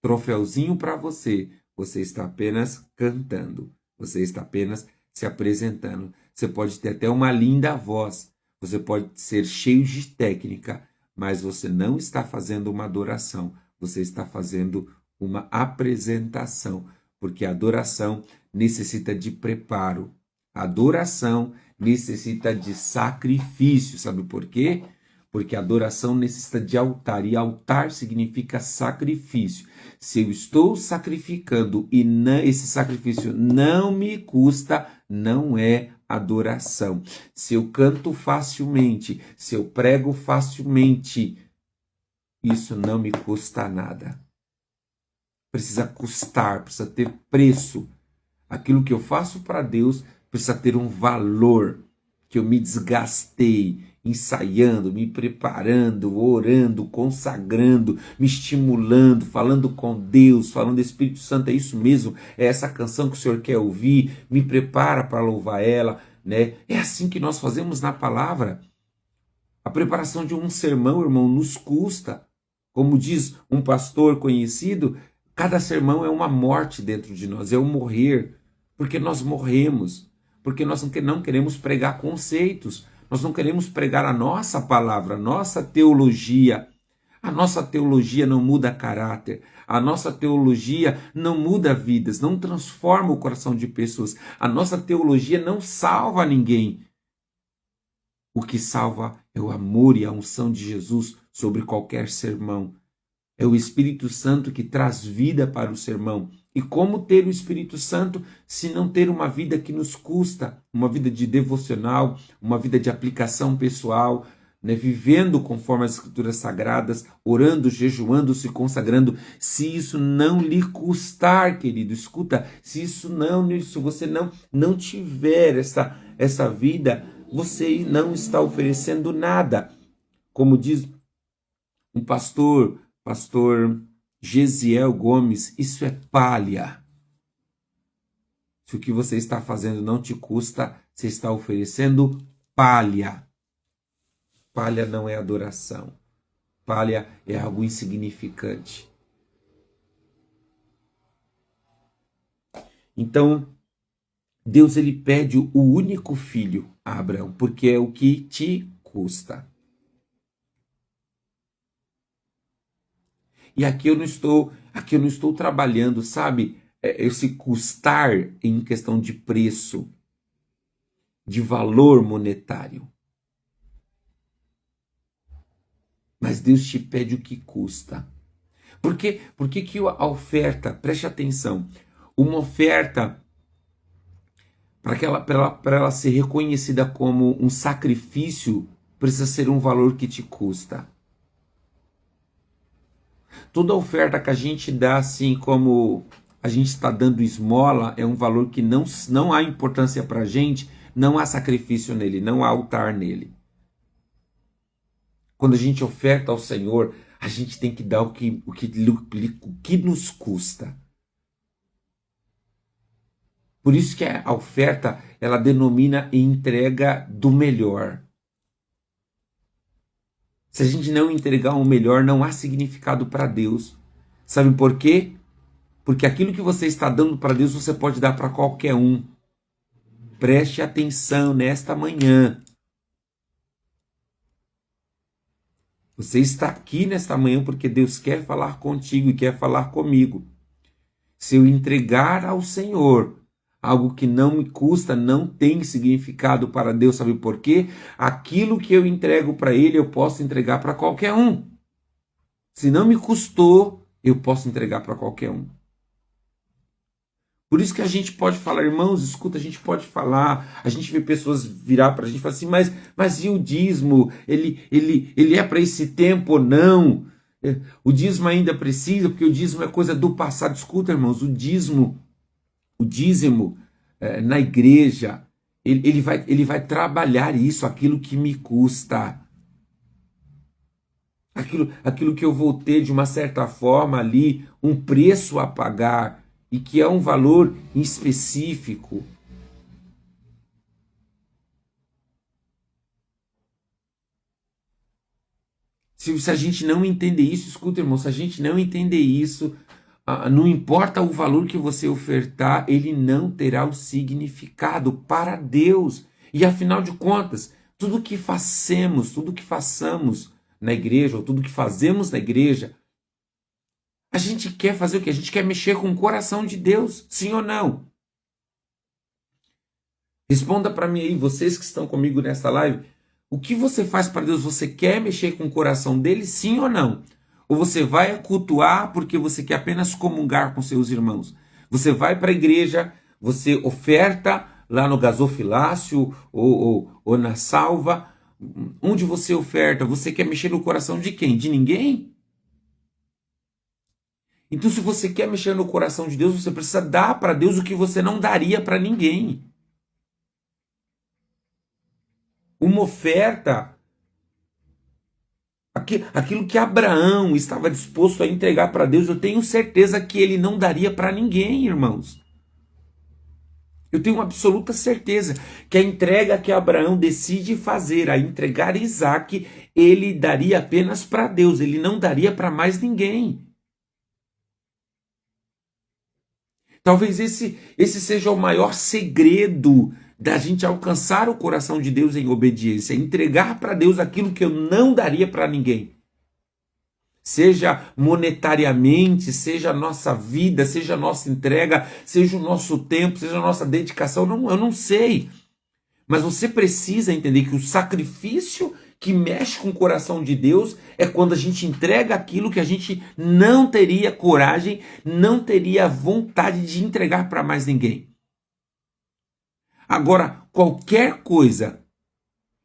troféuzinho para você. Você está apenas cantando. Você está apenas se apresentando. Você pode ter até uma linda voz. Você pode ser cheio de técnica, mas você não está fazendo uma adoração. Você está fazendo uma apresentação, porque a adoração necessita de preparo. A adoração necessita de sacrifício. Sabe por quê? Porque a adoração necessita de altar, e altar significa sacrifício. Se eu estou sacrificando e esse sacrifício não me custa, não é adoração. Se eu canto facilmente, se eu prego facilmente, isso não me custa nada. Precisa custar, precisa ter preço. Aquilo que eu faço para Deus precisa ter um valor, que eu me desgastei ensaiando, me preparando, orando, consagrando, me estimulando, falando com Deus, falando Espírito Santo, é isso mesmo, é essa canção que o Senhor quer ouvir, me prepara para louvar ela, né? É assim que nós fazemos na palavra. A preparação de um sermão, irmão, nos custa. Como diz um pastor conhecido, cada sermão é uma morte dentro de nós, é um morrer, porque nós morremos, porque nós não queremos pregar conceitos, nós não queremos pregar a nossa palavra, a nossa teologia. A nossa teologia não muda caráter, a nossa teologia não muda vidas, não transforma o coração de pessoas, a nossa teologia não salva ninguém. O que salva é o amor e a unção de Jesus sobre qualquer sermão. É o Espírito Santo que traz vida para o sermão. E como ter o Espírito Santo se não ter uma vida que nos custa, uma vida de devocional, uma vida de aplicação pessoal, né? Vivendo conforme as Escrituras Sagradas, orando, jejuando, se consagrando. Se isso não lhe custar, querido, escuta, se você não tiver essa vida, você não está oferecendo nada. Como diz um pastor Gesiel Gomes, isso é palha. Se o que você está fazendo não te custa, você está oferecendo palha. Palha não é adoração. Palha é algo insignificante. Então, Deus ele pede o único filho a Abraão, porque é o que te custa. E aqui eu não estou trabalhando, sabe, esse custar em questão de preço, de valor monetário. Mas Deus te pede o que custa. Por que a oferta, preste atenção, uma oferta, para ela ser reconhecida como um sacrifício, precisa ser um valor que te custa. Toda oferta que a gente dá assim como a gente está dando esmola, é um valor que não há importância para a gente, não há sacrifício nele, não há altar nele. Quando a gente oferta ao Senhor, a gente tem que dar o que nos custa. Por isso que a oferta, ela denomina entrega do melhor. Se a gente não entregar o melhor, não há significado para Deus. Sabe por quê? Porque aquilo que você está dando para Deus, você pode dar para qualquer um. Preste atenção nesta manhã. Você está aqui nesta manhã porque Deus quer falar contigo e quer falar comigo. Se eu entregar ao Senhor algo que não me custa, não tem significado para Deus, sabe por quê? Aquilo que eu entrego para Ele, eu posso entregar para qualquer um. Se não me custou, eu posso entregar para qualquer um. Por isso que a gente pode falar, irmãos, escuta, a gente pode falar, a gente vê pessoas virar para a gente e falar assim, mas e o dízimo? Ele é para esse tempo ou não? O dízimo ainda precisa, porque o dízimo é coisa do passado. Escuta, irmãos, o dízimo na igreja, ele vai trabalhar isso, aquilo que me custa. Aquilo que eu vou ter, de uma certa forma ali, um preço a pagar, e que é um valor específico. Se a gente não entender isso, escuta, irmão, se a gente não entender isso, não importa o valor que você ofertar, ele não terá o significado para Deus. E afinal de contas, tudo que façamos na igreja, ou tudo que fazemos na igreja, a gente quer fazer o quê? A gente quer mexer com o coração de Deus, sim ou não? Responda para mim aí, vocês que estão comigo nessa live, o que você faz para Deus? Você quer mexer com o coração dele, sim ou não? Ou você vai cultuar porque você quer apenas comungar com seus irmãos? Você vai para a igreja, você oferta lá no gasofilácio ou na salva. Onde você oferta? Você quer mexer no coração de quem? De ninguém? Então, se você quer mexer no coração de Deus, você precisa dar para Deus o que você não daria para ninguém. Uma oferta, aquilo que Abraão estava disposto a entregar para Deus, eu tenho certeza que ele não daria para ninguém, irmãos. Eu tenho uma absoluta certeza que a entrega que Abraão decide fazer, a entregar Isaque, ele daria apenas para Deus, ele não daria para mais ninguém. Talvez esse seja o maior segredo da gente alcançar o coração de Deus em obediência, entregar para Deus aquilo que eu não daria para ninguém. Seja monetariamente, seja a nossa vida, seja a nossa entrega, seja o nosso tempo, seja a nossa dedicação, eu não sei. Mas você precisa entender que o sacrifício que mexe com o coração de Deus é quando a gente entrega aquilo que a gente não teria coragem, não teria vontade de entregar para mais ninguém. Agora, qualquer coisa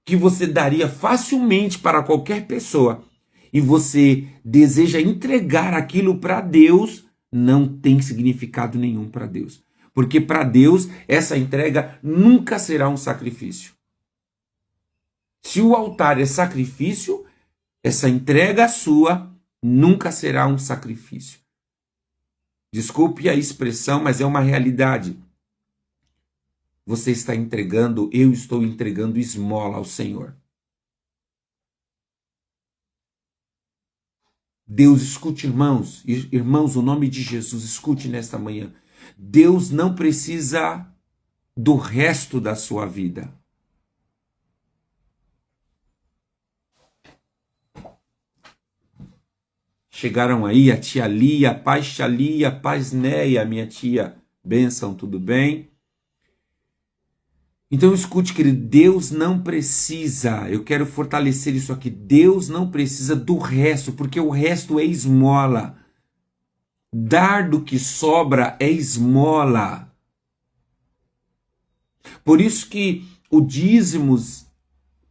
que você daria facilmente para qualquer pessoa e você deseja entregar aquilo para Deus, não tem significado nenhum para Deus. Porque para Deus, essa entrega nunca será um sacrifício. Se o altar é sacrifício, essa entrega sua nunca será um sacrifício. Desculpe a expressão, mas é uma realidade. Você está entregando, eu estou entregando esmola ao Senhor. Deus, escute, irmãos, o nome de Jesus, escute nesta manhã. Deus não precisa do resto da sua vida. Chegaram aí a tia Lia, a paz Neia, minha tia, bênção, tudo bem? Então escute, querido, Deus não precisa, eu quero fortalecer isso aqui, Deus não precisa do resto, porque o resto é esmola. Dar do que sobra é esmola. Por isso que o dízimos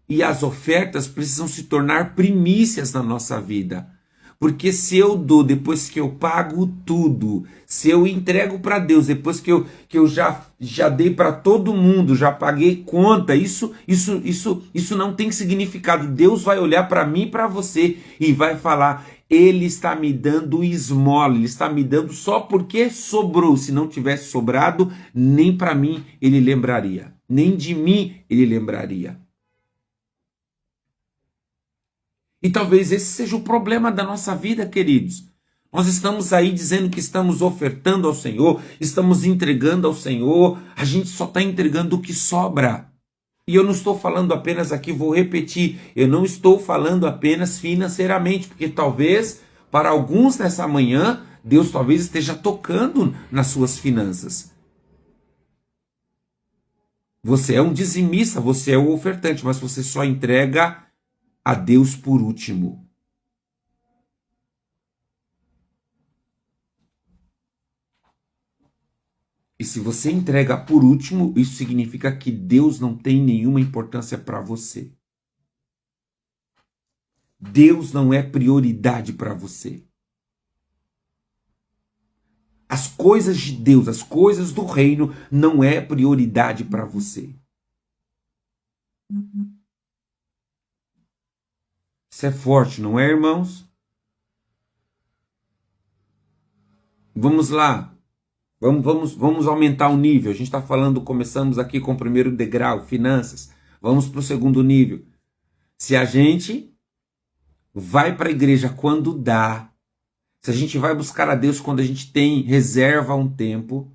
e as ofertas precisam se tornar primícias na nossa vida. Porque se eu dou depois que eu pago tudo, se eu entrego para Deus depois que eu já dei para todo mundo, já paguei conta, isso não tem significado. Deus vai olhar para mim e para você e vai falar: ele está me dando esmola, ele está me dando só porque sobrou. Se não tivesse sobrado, nem para mim ele lembraria, nem de mim ele lembraria. E talvez esse seja o problema da nossa vida, queridos. Nós estamos aí dizendo que estamos ofertando ao Senhor, estamos entregando ao Senhor, a gente só está entregando o que sobra. E eu não estou falando apenas aqui, vou repetir, eu não estou falando apenas financeiramente, porque talvez para alguns nessa manhã, Deus talvez esteja tocando nas suas finanças. Você é um dizimista, você é o ofertante, mas você só entrega a Deus por último. E se você entrega por último, isso significa que Deus não tem nenhuma importância para você. Deus não é prioridade para você. As coisas de Deus, as coisas do reino, não é prioridade para você. Isso é forte, não é, irmãos? Vamos lá. Vamos aumentar o nível. A gente está falando, começamos aqui com o primeiro degrau, finanças. Vamos para o segundo nível. Se a gente vai para a igreja quando dá, se a gente vai buscar a Deus quando a gente tem reserva um tempo,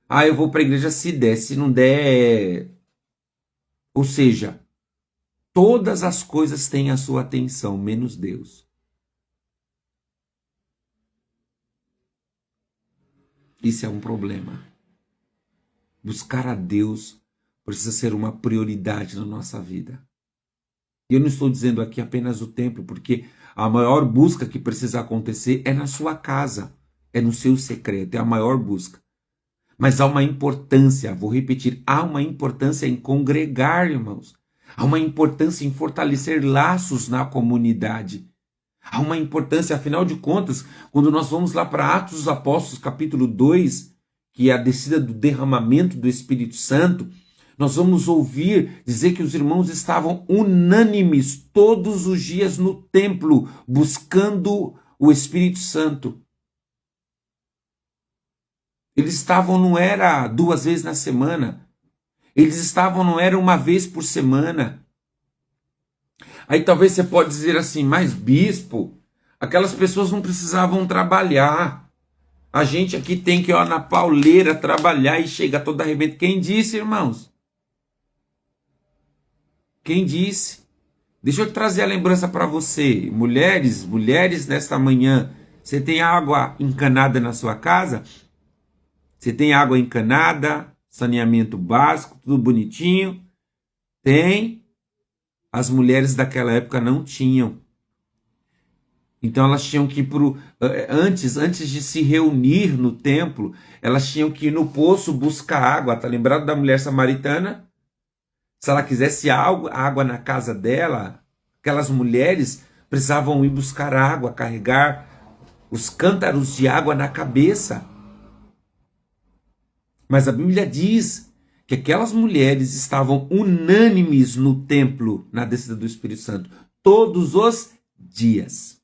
eu vou para a igreja se der, se não der. Ou seja, todas as coisas têm a sua atenção, menos Deus. Isso é um problema. Buscar a Deus precisa ser uma prioridade na nossa vida. E eu não estou dizendo aqui apenas o templo, porque a maior busca que precisa acontecer é na sua casa, é no seu secreto, é a maior busca. Mas há uma importância, vou repetir, há uma importância em congregar, irmãos. Há uma importância em fortalecer laços na comunidade. Há uma importância, afinal de contas, quando nós vamos lá para Atos dos Apóstolos, capítulo 2, que é a descida do derramamento do Espírito Santo, nós vamos ouvir dizer que os irmãos estavam unânimes todos os dias no templo, buscando o Espírito Santo. Eles estavam, não era 2 vezes na semana, eles estavam, não era 1 vez por semana. Aí talvez você pode dizer assim, mas bispo, aquelas pessoas não precisavam trabalhar. A gente aqui tem que ir na pauleira trabalhar e chega todo arrebento. Quem disse, irmãos? Quem disse? Deixa eu trazer a lembrança para você. Mulheres nesta manhã, você tem água encanada na sua casa? Você tem água encanada, saneamento básico, tudo bonitinho? Tem. As mulheres daquela época não tinham. Então elas tinham que ir antes de se reunir no templo, elas tinham que ir no poço buscar água. Tá lembrado da mulher samaritana? Se ela quisesse água na casa dela, aquelas mulheres precisavam ir buscar água, carregar os cântaros de água na cabeça. Mas a Bíblia diz que aquelas mulheres estavam unânimes no templo na descida do Espírito Santo, todos os dias.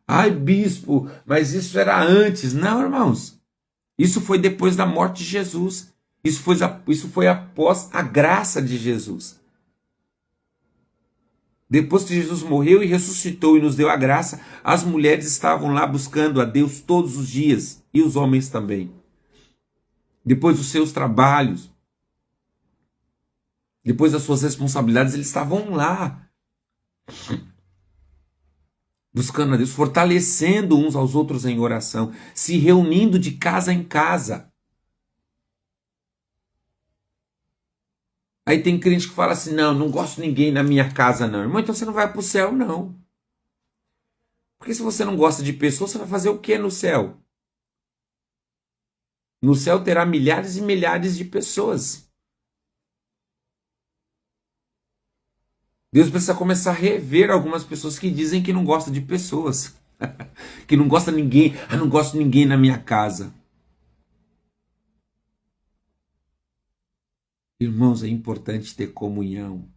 Ai, bispo, mas isso era antes. Não, irmãos. Isso foi depois da morte de Jesus. Isso foi após a graça de Jesus. Depois que Jesus morreu e ressuscitou e nos deu a graça, as mulheres estavam lá buscando a Deus todos os dias, e os homens também. Depois dos seus trabalhos, depois das suas responsabilidades, eles estavam lá, buscando a Deus, fortalecendo uns aos outros em oração, se reunindo de casa em casa. Aí tem crente que fala assim, não gosto de ninguém na minha casa não. Irmão, então você não vai para o céu não. Porque se você não gosta de pessoas, você vai fazer o que no céu? No céu terá milhares e milhares de pessoas. Deus precisa começar a rever algumas pessoas que dizem que não gostam de pessoas, que não gosta de ninguém, não gosto de ninguém na minha casa. Irmãos, é importante ter comunhão.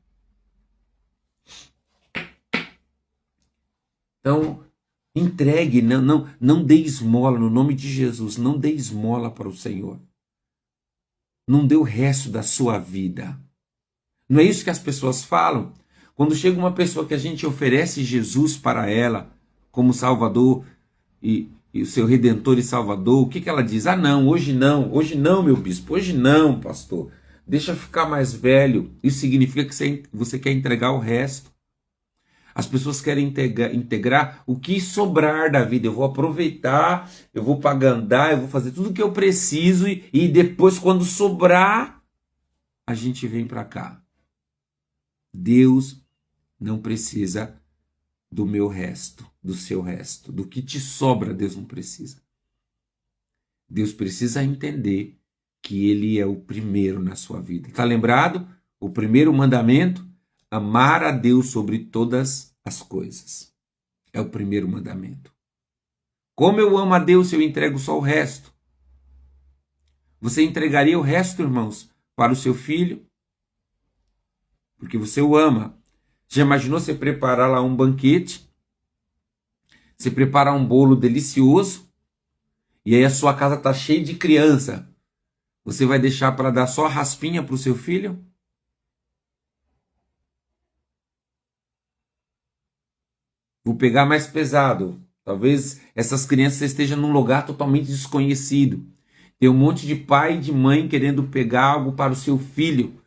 Então, entregue, não dê esmola, no nome de Jesus, não dê esmola para o Senhor. Não dê o resto da sua vida. Não é isso que as pessoas falam? Quando chega uma pessoa que a gente oferece Jesus para ela, como Salvador e o seu Redentor e Salvador, o que ela diz? Não, hoje não, meu bispo, hoje não, pastor. Deixa ficar mais velho. Isso significa que você quer entregar o resto. As pessoas querem integrar o que sobrar da vida. Eu vou aproveitar, eu vou pagandar, eu vou fazer tudo o que eu preciso e depois, quando sobrar, a gente vem para cá. Deus não precisa do meu resto, do seu resto. Do que te sobra, Deus não precisa. Deus precisa entender que Ele é o primeiro na sua vida. Está lembrado? O primeiro mandamento? Amar a Deus sobre todas as coisas. É o primeiro mandamento. Como eu amo a Deus se eu entrego só o resto? Você entregaria o resto, irmãos, para o seu filho? Porque você o ama. Já imaginou você preparar lá um banquete? Você preparar um bolo delicioso? E aí a sua casa está cheia de criança. Você vai deixar para dar só a raspinha para o seu filho? Vou pegar mais pesado. Talvez essas crianças estejam num lugar totalmente desconhecido. Tem um monte de pai e de mãe querendo pegar algo para o seu filho.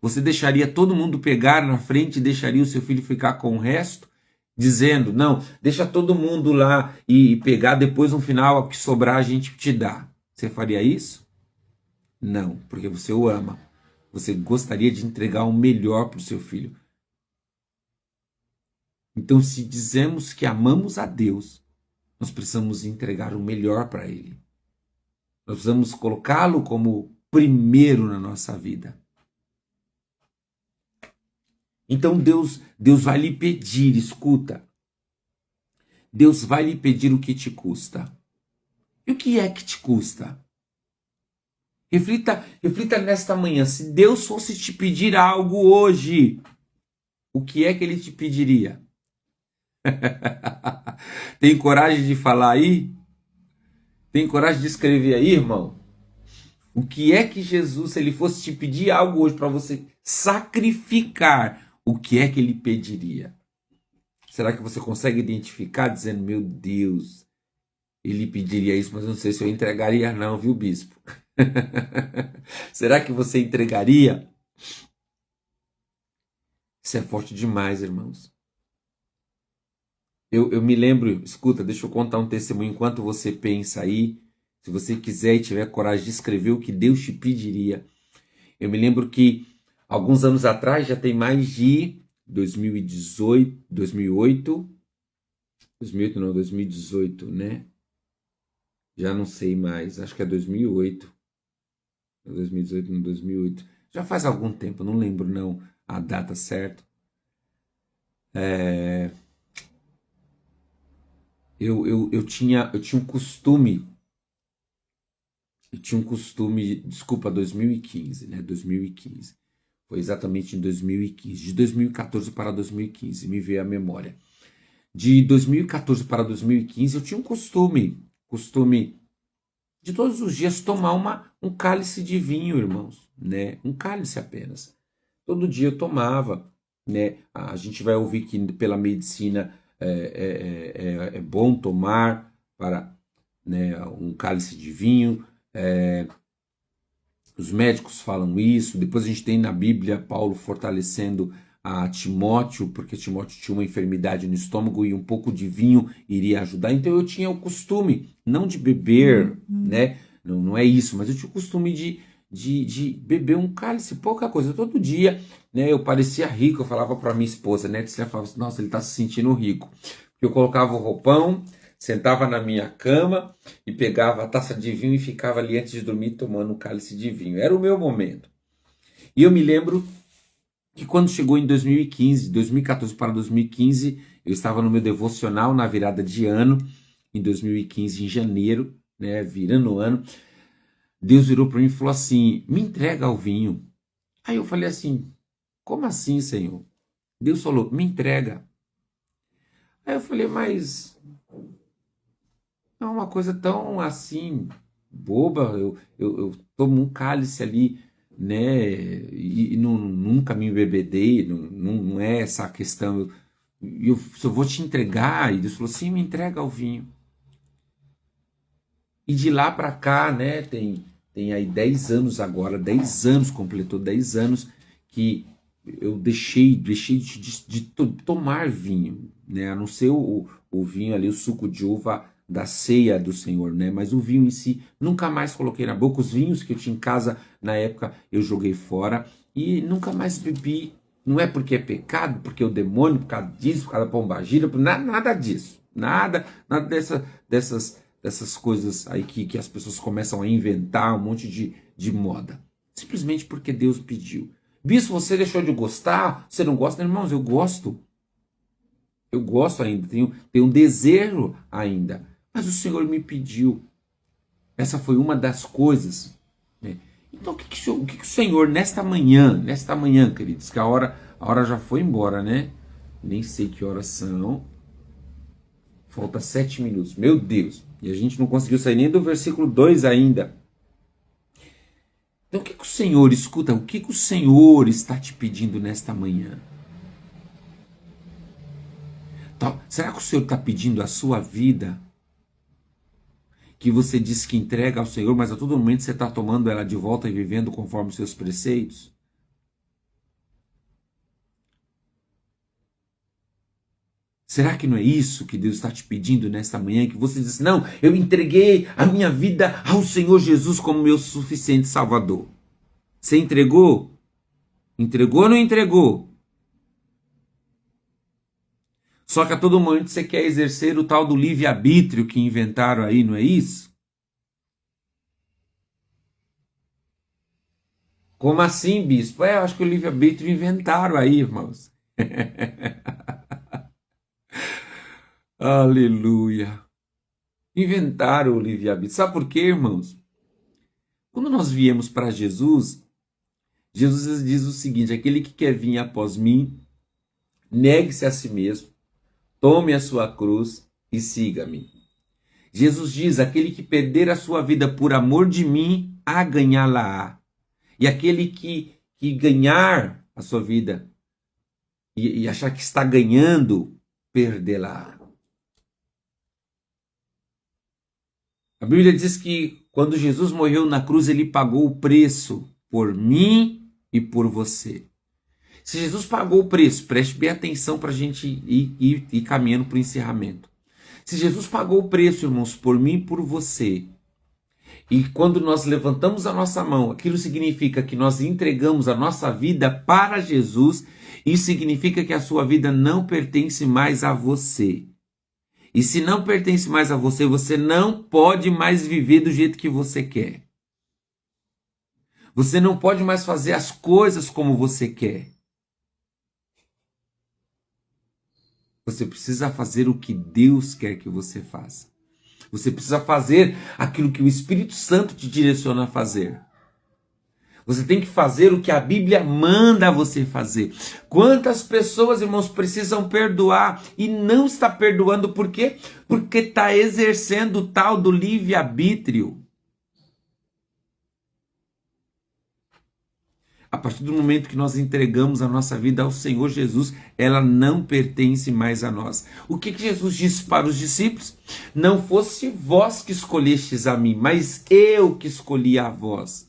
Você deixaria todo mundo pegar na frente e deixaria o seu filho ficar com o resto? Dizendo, não, deixa todo mundo lá e pegar, depois no final o que sobrar a gente te dá. Você faria isso? Não, porque você o ama. Você gostaria de entregar o melhor para o seu filho. Então, se dizemos que amamos a Deus, nós precisamos entregar o melhor para Ele. Nós precisamos colocá-lo como primeiro na nossa vida. Então Deus vai lhe pedir, escuta. Deus vai lhe pedir o que te custa. E o que é que te custa? Reflita nesta manhã. Se Deus fosse te pedir algo hoje, o que é que Ele te pediria? Tem coragem de falar aí? Tem coragem de escrever aí, irmão? O que é que Jesus, se Ele fosse te pedir algo hoje para você sacrificar, o que é que Ele pediria? Será que você consegue identificar dizendo, meu Deus, Ele pediria isso, mas eu não sei se eu entregaria não, viu, bispo? Será que você entregaria? Isso é forte demais, irmãos. Eu me lembro, escuta, deixa eu contar um testemunho enquanto você pensa aí. Se você quiser e tiver coragem de escrever o que Deus te pediria. Eu me lembro que alguns anos atrás, já tem mais de 2018, né? Já não sei mais, acho que é 2008. 2018, não, 2008. Já faz algum tempo, não lembro não a data certa. Eu tinha um costume. Desculpa, 2015, né? 2015. Foi exatamente em 2015. De 2014 para 2015, me veio a memória. De 2014 para 2015, eu tinha um costume de todos os dias tomar um cálice de vinho, irmãos, né? Um cálice apenas. Todo dia eu tomava, né? A gente vai ouvir que pela medicina é bom tomar para, né, um cálice de vinho. Os médicos falam isso. Depois a gente tem na Bíblia Paulo fortalecendo a Timóteo, porque Timóteo tinha uma enfermidade no estômago e um pouco de vinho iria ajudar. Então eu tinha o costume, não de beber, né? Não é isso, mas eu tinha o costume de beber um cálice, pouca coisa, todo dia, né? Eu parecia rico, eu falava para minha esposa, né? Ela falava assim, nossa, ele está se sentindo rico. Eu colocava o roupão, sentava na minha cama e pegava a taça de vinho e ficava ali antes de dormir tomando um cálice de vinho. Era o meu momento. E eu me lembro que quando chegou em 2015, 2014 para 2015, eu estava no meu devocional na virada de ano, em 2015, em janeiro, né, virando o ano, Deus virou para mim e falou assim, me entrega o vinho. Aí eu falei assim, como assim, Senhor? Deus falou, me entrega. Aí eu falei, mas é uma coisa tão assim, boba, eu tomo um cálice ali, né, e nunca me embebedei, não é essa a questão, eu só vou te entregar, e Deus falou, sim, me entrega o vinho. E de lá para cá, né, tem aí 10 anos agora, 10 anos, completou 10 anos, que eu deixei de tomar vinho, né, a não ser o vinho ali, o suco de uva da ceia do Senhor, né, mas o vinho em si, nunca mais coloquei na boca. Os vinhos que eu tinha em casa, na época, eu joguei fora e nunca mais bebi. Não é porque é pecado, porque é o demônio, por causa disso, por causa da pombagira, nada disso, nada dessas coisas aí que as pessoas começam a inventar um monte de moda. Simplesmente porque Deus pediu. Bispo, você deixou de gostar? Você não gosta? Irmãos, eu gosto. Eu gosto ainda, tenho um desejo ainda. Mas o Senhor me pediu. Essa foi uma das coisas. Né? Então, o que o Senhor, nesta manhã, queridos, que a hora já foi embora, né? Nem sei que horas são. Falta 7 minutos. Meu Deus. E a gente não conseguiu sair nem do versículo 2 ainda. Então o que o Senhor, escuta, o que o Senhor está te pedindo nesta manhã? Tá, será que o Senhor está pedindo a sua vida? Que você diz que entrega ao Senhor, mas a todo momento você está tomando ela de volta e vivendo conforme os seus preceitos? Será que não é isso que Deus está te pedindo nesta manhã? Que você diz, não, eu entreguei a minha vida ao Senhor Jesus como meu suficiente Salvador. Você entregou? Entregou ou não entregou? Só que a todo momento você quer exercer o tal do livre-arbítrio que inventaram aí, não é isso? Como assim, bispo? Eu acho que o livre-arbítrio inventaram aí, irmãos. Aleluia. Inventaram o livre-arbítrio. Sabe por quê, irmãos? Quando nós viemos para Jesus, Jesus diz o seguinte, aquele que quer vir após mim, negue-se a si mesmo, tome a sua cruz e siga-me. Jesus diz, aquele que perder a sua vida por amor de mim, a ganhá-la-á. E aquele que ganhar a sua vida e achar que está ganhando, perdê-la. A Bíblia diz que quando Jesus morreu na cruz, ele pagou o preço por mim e por você. Se Jesus pagou o preço, preste bem atenção para a gente ir caminhando para o encerramento. Se Jesus pagou o preço, irmãos, por mim e por você, e quando nós levantamos a nossa mão, aquilo significa que nós entregamos a nossa vida para Jesus, isso significa que a sua vida não pertence mais a você. E se não pertence mais a você, você não pode mais viver do jeito que você quer. Você não pode mais fazer as coisas como você quer. Você precisa fazer o que Deus quer que você faça. Você precisa fazer aquilo que o Espírito Santo te direciona a fazer. Você tem que fazer o que a Bíblia manda você fazer. Quantas pessoas, irmãos, precisam perdoar e não está perdoando por quê? Porque está exercendo o tal do livre-arbítrio. A partir do momento que nós entregamos a nossa vida ao Senhor Jesus, ela não pertence mais a nós. O que Jesus disse para os discípulos? Não fosse vós que escolhestes a mim, mas eu que escolhi a vós.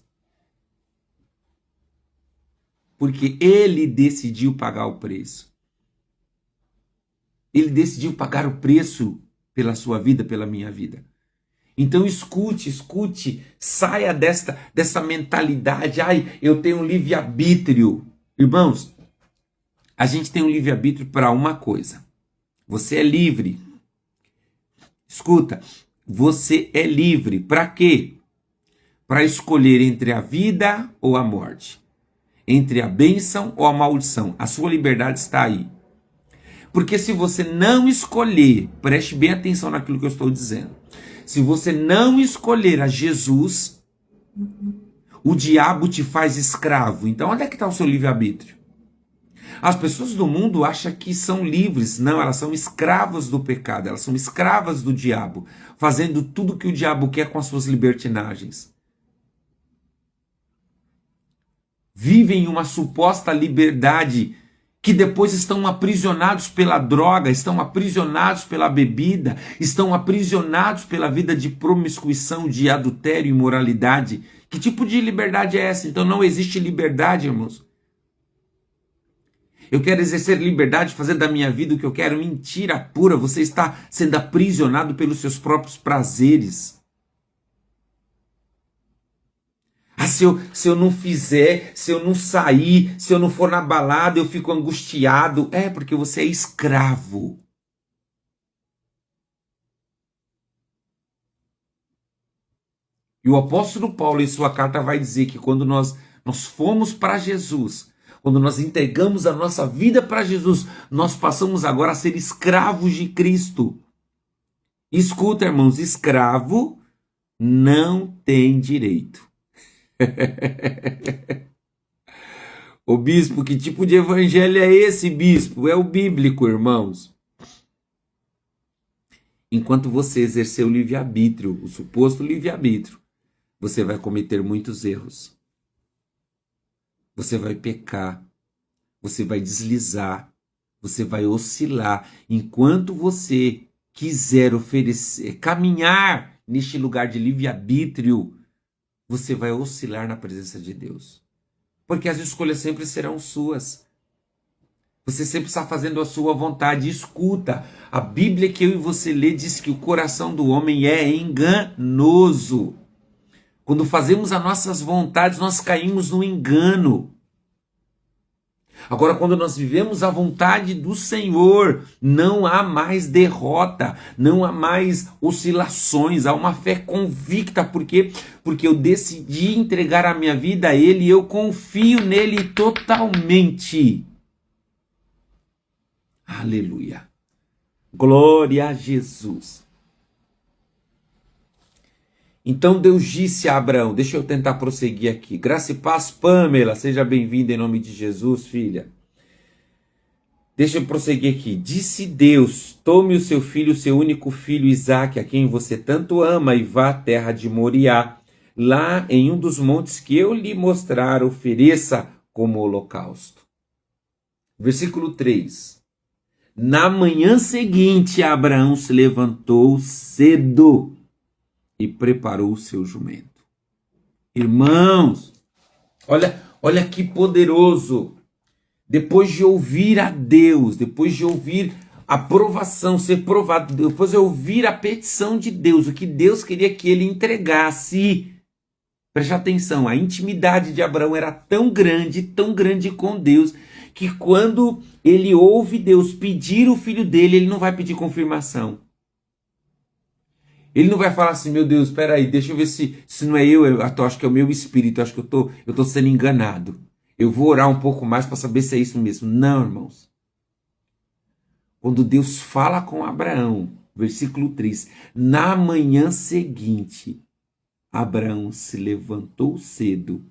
Porque ele decidiu pagar o preço. Ele decidiu pagar o preço pela sua vida, pela minha vida. Então escute, saia dessa mentalidade, ai, eu tenho um livre-arbítrio. Irmãos, a gente tem um livre-arbítrio para uma coisa. Você é livre. Escuta, você é livre. Para quê? Para escolher entre a vida ou a morte. entre a bênção ou a maldição. A sua liberdade está aí. Porque se você não escolher, preste bem atenção naquilo que eu estou dizendo. Se você não escolher a Jesus, o diabo te faz escravo. Então onde é que está o seu livre-arbítrio? As pessoas do mundo acham que são livres. Não, elas são escravas do pecado. Elas são escravas do diabo, fazendo tudo que o diabo quer com as suas libertinagens. Vivem uma suposta liberdade que depois estão aprisionados pela droga, estão aprisionados pela bebida, estão aprisionados pela vida de promiscuição, de adultério e imoralidade. Que tipo de liberdade é essa? Então não existe liberdade, irmãos. Eu quero exercer liberdade, fazer da minha vida o que eu quero. Mentira pura, você está sendo aprisionado pelos seus próprios prazeres. Ah, se eu não fizer, se eu não sair, se eu não for na balada, eu fico angustiado. É, porque você é escravo. E o apóstolo Paulo, em sua carta, vai dizer que quando nós fomos para Jesus, quando nós entregamos a nossa vida para Jesus, nós passamos agora a ser escravos de Cristo. Escuta, irmãos, escravo não tem direito. Ô bispo, que tipo de evangelho é esse, bispo? É o bíblico, irmãos. Enquanto você exercer o livre-arbítrio, o suposto livre-arbítrio, você vai cometer muitos erros. Você vai pecar, você vai deslizar, você vai oscilar. Enquanto você quiser oferecer, caminhar neste lugar de livre-arbítrio, você vai oscilar na presença de Deus. Porque as escolhas sempre serão suas. Você sempre está fazendo a sua vontade. Escuta, a Bíblia que eu e você lê diz que o coração do homem é enganoso. Quando fazemos as nossas vontades, nós caímos no engano. Agora, quando nós vivemos a vontade do Senhor, não há mais derrota, não há mais oscilações, há uma fé convicta. Por quê? Porque eu decidi entregar a minha vida a Ele e eu confio nele totalmente. Aleluia. Glória a Jesus. Então Deus disse a Abraão, deixa eu tentar prosseguir aqui. Graça e paz, Pamela, seja bem-vinda em nome de Jesus, filha. Deixa eu prosseguir aqui. Disse Deus, tome o seu filho, o seu único filho Isaque, a quem você tanto ama, e vá à terra de Moriá. Lá em um dos montes que eu lhe mostrar, ofereça como holocausto. Versículo 3. Na manhã seguinte, Abraão se levantou cedo e preparou o seu jumento. Irmãos, olha que poderoso. Depois de ouvir a Deus, depois de ouvir a aprovação, ser provado, depois de ouvir a petição de Deus, o que Deus queria que ele entregasse. Preste atenção, a intimidade de Abraão era tão grande com Deus, que quando ele ouve Deus pedir o filho dele, ele não vai pedir confirmação. Ele não vai falar assim, meu Deus, espera aí, deixa eu ver se não é eu acho que é o meu espírito, acho que eu tô sendo enganado. Eu vou orar um pouco mais para saber se é isso mesmo. Não, irmãos. Quando Deus fala com Abraão, versículo 3, na manhã seguinte, Abraão se levantou cedo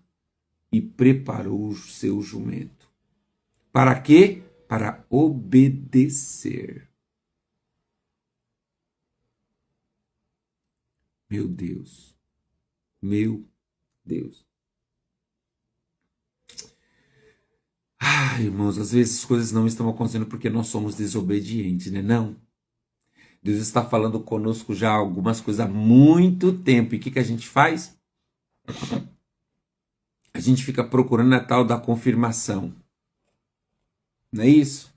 e preparou o seu jumento. Para quê? Para obedecer. Meu Deus. Meu Deus. Irmãos, às vezes as coisas não estão acontecendo porque nós somos desobedientes, né? Não. Deus está falando conosco já algumas coisas há muito tempo. E o que a gente faz? A gente fica procurando a tal da confirmação. Não é isso?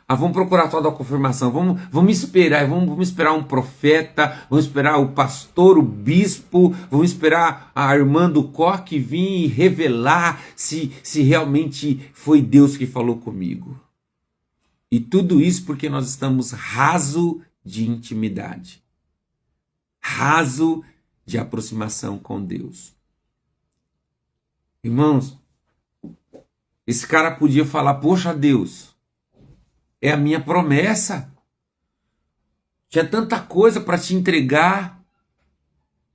Vamos procurar a tal da confirmação. Vamos esperar. Vamos esperar um profeta. Vamos esperar o pastor, o bispo. Vamos esperar a irmã do coque vir e revelar se realmente foi Deus que falou comigo. E tudo isso porque nós estamos raso de intimidade. Raso de aproximação com Deus. Irmãos, Esse cara podia falar: poxa, Deus, é a minha promessa. Tinha tanta coisa para te entregar.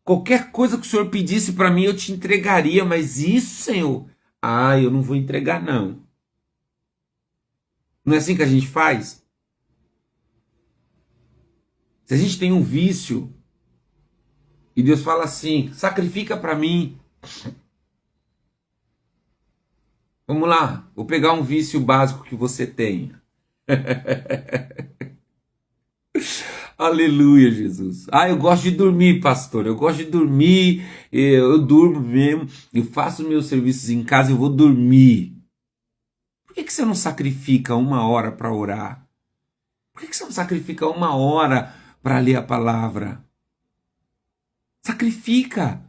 Qualquer coisa que o Senhor pedisse para mim, eu te entregaria. Mas isso, Senhor, eu não vou entregar, não. Não é assim que a gente faz? Se a gente tem um vício e Deus fala assim: sacrifica para mim. Vamos lá, vou pegar um vício básico que você tem. Aleluia, Jesus. Eu gosto de dormir, pastor. Eu gosto de dormir. Eu durmo mesmo. Eu faço meus serviços em casa e vou dormir. Por que você não sacrifica 1 hora para orar? Por que você não sacrifica 1 hora para ler a palavra? Sacrifica.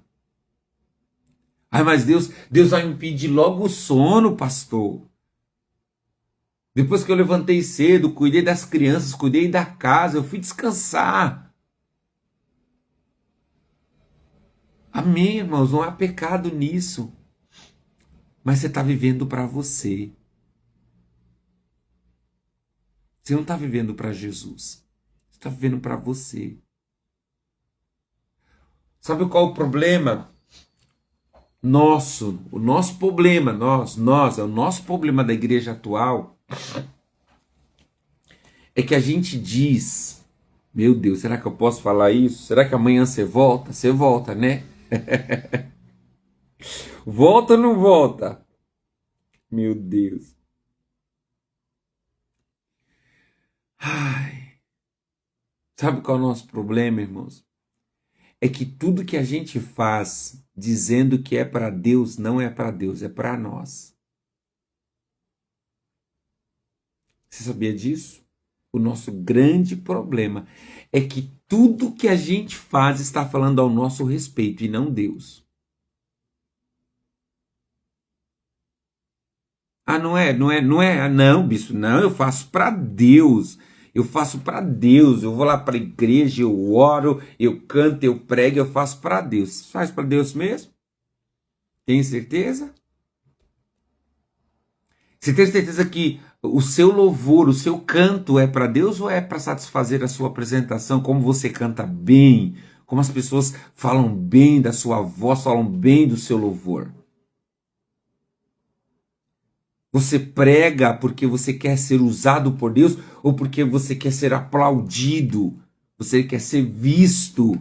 Mas Deus vai me pedir logo o sono, pastor. Depois que eu levantei cedo, cuidei das crianças, cuidei da casa, eu fui descansar. Amém, irmãos, não há pecado nisso. Mas você está vivendo para você. Você não está vivendo para Jesus. Você está vivendo para você. Sabe qual é o problema? O nosso problema, é o nosso problema da igreja atual, é que a gente diz: meu Deus, será que eu posso falar isso? Será que amanhã você volta? Você volta, né? Volta ou não volta? Meu Deus. Sabe qual é o nosso problema, irmãos? É que tudo que a gente faz dizendo que é para Deus, não é para Deus, é para nós. Você sabia disso? O nosso grande problema é que tudo que a gente faz está falando ao nosso respeito e não Deus. Não, bispo, não, eu faço para Deus. Eu faço para Deus. Eu vou lá para a igreja, eu oro, eu canto, eu prego, eu faço para Deus. Faz para Deus mesmo? Tem certeza? Você tem certeza que o seu louvor, o seu canto é para Deus ou é para satisfazer a sua apresentação? Como você canta bem, como as pessoas falam bem da sua voz, falam bem do seu louvor. Você prega porque você quer ser usado por Deus ou porque você quer ser aplaudido? Você quer ser visto?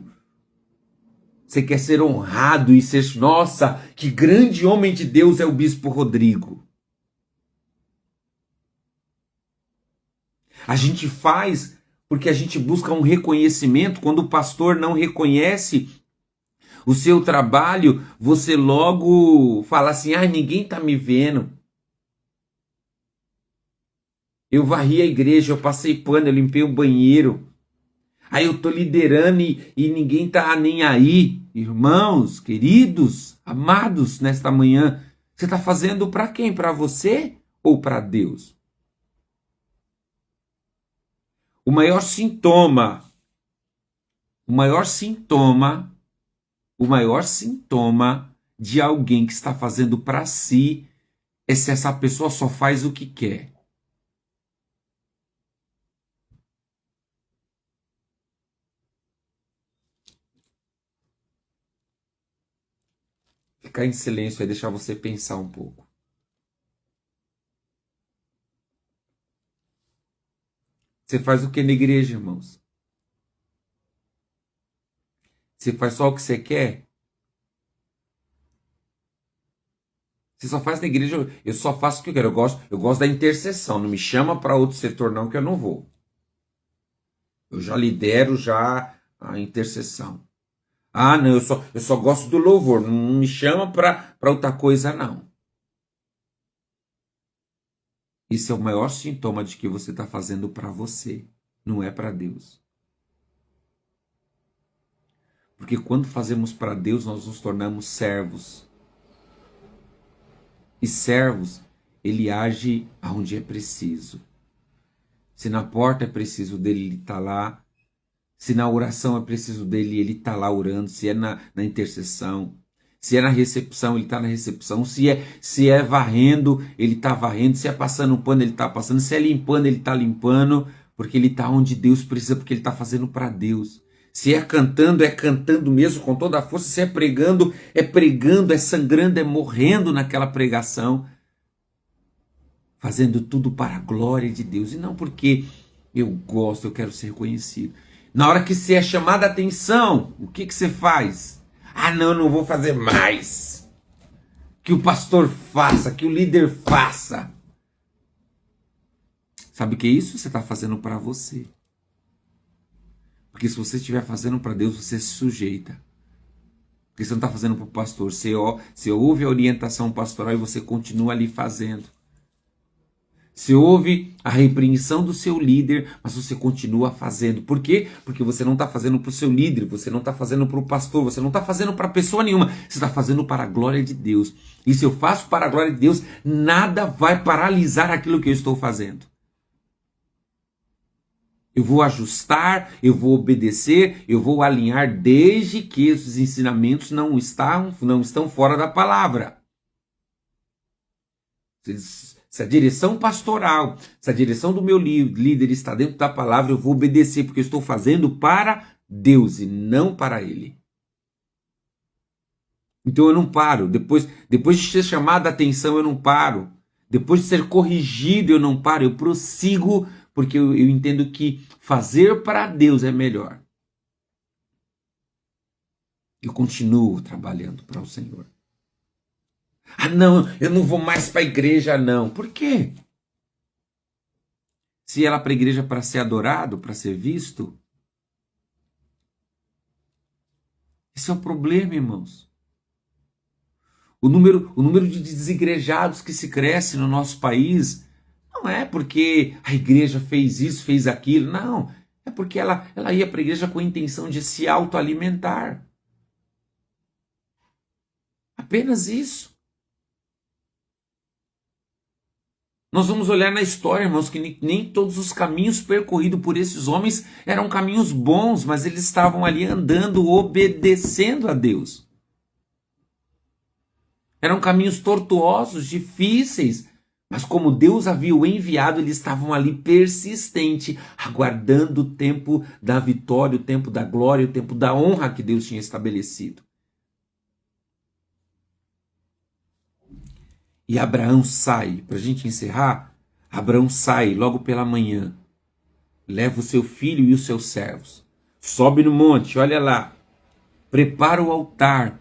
Você quer ser honrado e ser, nossa, que grande homem de Deus é o Bispo Rodrigo. A gente faz porque a gente busca um reconhecimento. Quando o pastor não reconhece o seu trabalho, você logo fala assim: ninguém está me vendo. Eu varri a igreja, eu passei pano, eu limpei o banheiro. Aí eu estou liderando e ninguém está nem aí. Irmãos, queridos, amados, nesta manhã, você está fazendo para quem? Para você ou para Deus? O maior sintoma de alguém que está fazendo para si é se essa pessoa só faz o que quer. Ficar em silêncio vai deixar você pensar um pouco. Você faz o que na igreja, irmãos? Você faz só o que você quer? Você só faz na igreja, eu só faço o que eu quero. Eu gosto da intercessão. Não me chama para outro setor não, que eu não vou. Eu já lidero já a intercessão. Não, eu só gosto do louvor. Não me chama para outra coisa não. Isso é o maior sintoma de que você está fazendo para você, não é para Deus. Porque quando fazemos para Deus, nós nos tornamos servos. E servos, ele age aonde é preciso. Se na porta é preciso dele, ele está lá. Se na oração é preciso dele, ele está lá orando. Se é na intercessão. Se é na recepção, ele está na recepção. Se é varrendo, ele está varrendo. Se é passando pano, ele está passando. Se é limpando, ele está limpando. Porque ele está onde Deus precisa, porque ele está fazendo para Deus. Se é cantando mesmo com toda a força. Se é pregando, é sangrando, é morrendo naquela pregação. Fazendo tudo para a glória de Deus. E não porque eu gosto, eu quero ser reconhecido. Na hora que você é chamado a atenção, o que você faz? Ah, não, não vou fazer mais. Que o pastor faça, que o líder faça. Sabe o que é isso? Você está fazendo para você. Porque se você estiver fazendo para Deus, você se sujeita. Porque você não está fazendo para o pastor. Você ouve a orientação pastoral e você continua ali fazendo. Você ouve a repreensão do seu líder, mas você continua fazendo. Por quê? Porque você não está fazendo para o seu líder, você não está fazendo para o pastor, você não está fazendo para pessoa nenhuma. Você está fazendo para a glória de Deus. E se eu faço para a glória de Deus, nada vai paralisar aquilo que eu estou fazendo. Eu vou ajustar, eu vou obedecer, eu vou alinhar, desde que esses ensinamentos não estão fora da palavra. Se a direção pastoral, se a direção do meu líder está dentro da palavra, eu vou obedecer, porque eu estou fazendo para Deus e não para ele. Então eu não paro. Depois de ser chamado a atenção, eu não paro. Depois de ser corrigido, eu não paro. Eu prossigo, porque eu entendo que fazer para Deus é melhor. Eu continuo trabalhando para o Senhor. Ah, não, eu não vou mais para a igreja, não. Por quê? Se ela para a igreja para ser adorado, para ser visto. Esse é o problema, irmãos. O número de desigrejados que se cresce no nosso país não é porque a igreja fez isso, fez aquilo. Não, é porque ela ia para a igreja com a intenção de se autoalimentar. Apenas isso. Nós vamos olhar na história, irmãos, que nem todos os caminhos percorridos por esses homens eram caminhos bons, mas eles estavam ali andando, obedecendo a Deus. Eram caminhos tortuosos, difíceis, mas como Deus havia o enviado, eles estavam ali persistentes, aguardando o tempo da vitória, o tempo da glória, o tempo da honra que Deus tinha estabelecido. E Abraão sai, para a gente encerrar, Abraão sai logo pela manhã, leva o seu filho e os seus servos, sobe no monte, olha lá, prepara o altar.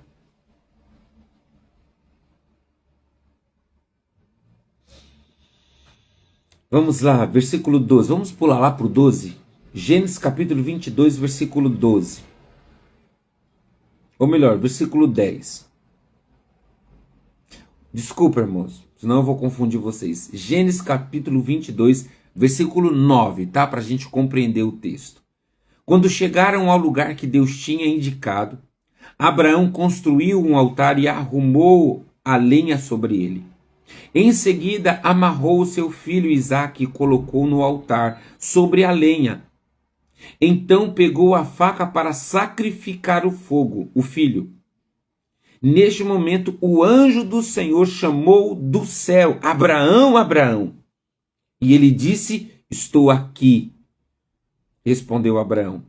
Vamos lá, versículo 12, vamos pular lá para o 12, Gênesis capítulo 22, versículo 12, ou melhor, versículo 10. Desculpa, irmãos, senão eu vou confundir vocês. Gênesis capítulo 22, versículo 9, tá? Para a gente compreender o texto. Quando chegaram ao lugar que Deus tinha indicado, Abraão construiu um altar e arrumou a lenha sobre ele. Em seguida, amarrou o seu filho Isaque e colocou no altar, sobre a lenha. Então pegou a faca para sacrificar o filho. Neste momento, o anjo do Senhor chamou do céu: Abraão, Abraão. E ele disse: estou aqui. Respondeu Abraão.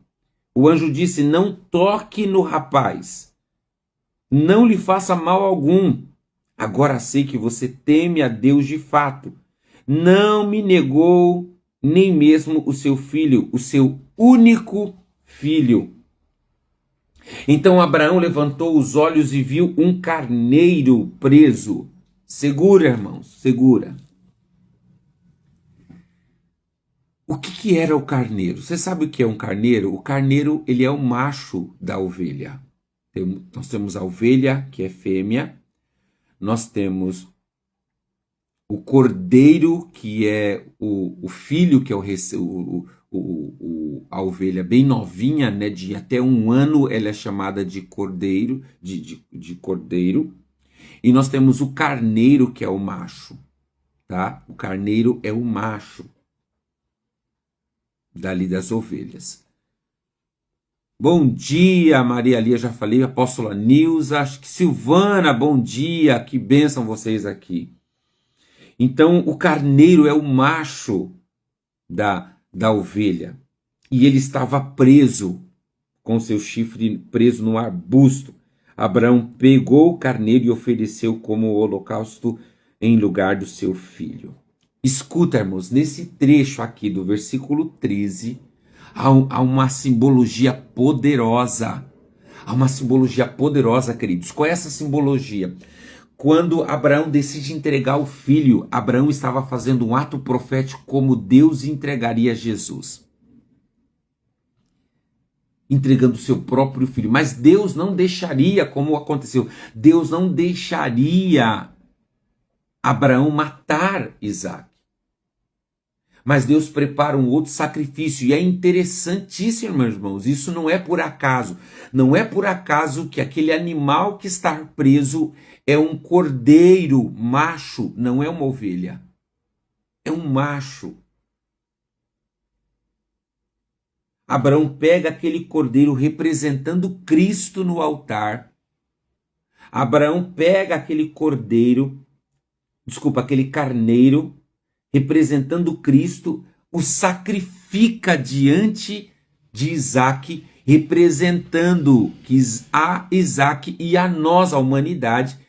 O anjo disse: não toque no rapaz. Não lhe faça mal algum. Agora sei que você teme a Deus de fato. Não me negou nem mesmo o seu filho, o seu único filho. Então Abraão levantou os olhos e viu um carneiro preso. Segura, irmãos, segura. O que era o carneiro? Você sabe o que é um carneiro? O carneiro, ele é o macho da ovelha. Nós temos a ovelha, que é fêmea. Nós temos o cordeiro, que é o filho, que é a ovelha bem novinha, né, de até 1 ano, ela é chamada de cordeiro, de cordeiro. E nós temos o carneiro, que é o macho, tá? O carneiro é o macho dali das ovelhas. Bom dia, Maria Lia, já falei, apóstola Nilza, acho que Silvana, bom dia, que bênção vocês aqui. Então, o carneiro é o macho da ovelha, e ele estava preso, com seu chifre preso no arbusto. Abraão pegou o carneiro e ofereceu como holocausto em lugar do seu filho. Escuta, irmãos, nesse trecho aqui do versículo 13, há uma simbologia poderosa. Há uma simbologia poderosa, queridos. Qual é essa simbologia? Quando Abraão decide entregar o filho, Abraão estava fazendo um ato profético como Deus entregaria Jesus. Entregando o seu próprio filho. Mas Deus não deixaria, como aconteceu, Deus não deixaria Abraão matar Isaac. Mas Deus prepara um outro sacrifício. E é interessantíssimo, meus irmãos. Isso não é por acaso. Não é por acaso que aquele animal que está preso é um cordeiro macho, não é uma ovelha. É um macho. Abraão pega aquele cordeiro representando Cristo no altar. Abraão pega aquele aquele carneiro representando Cristo, o sacrifica diante de Isaac, representando a Isaac e a nós, a humanidade,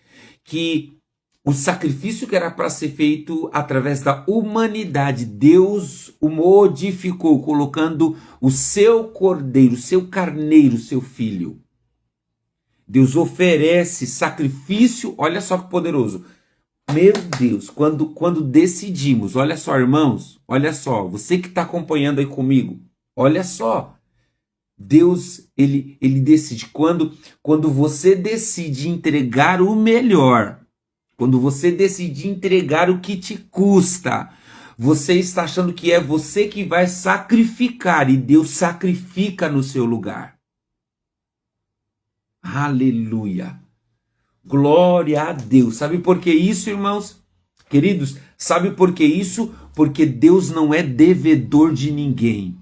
que o sacrifício que era para ser feito através da humanidade, Deus o modificou, colocando o seu cordeiro, o seu carneiro, o seu filho. Deus oferece sacrifício, olha só que poderoso. Meu Deus, quando decidimos, olha só, irmãos, olha só, você que está acompanhando aí comigo, olha só, Deus, ele decide, quando você decide entregar o melhor, quando você decide entregar o que te custa, você está achando que é você que vai sacrificar, e Deus sacrifica no seu lugar. Aleluia. Glória a Deus. Sabe por que isso, irmãos? Queridos, sabe por que isso? Porque Deus não é devedor de ninguém.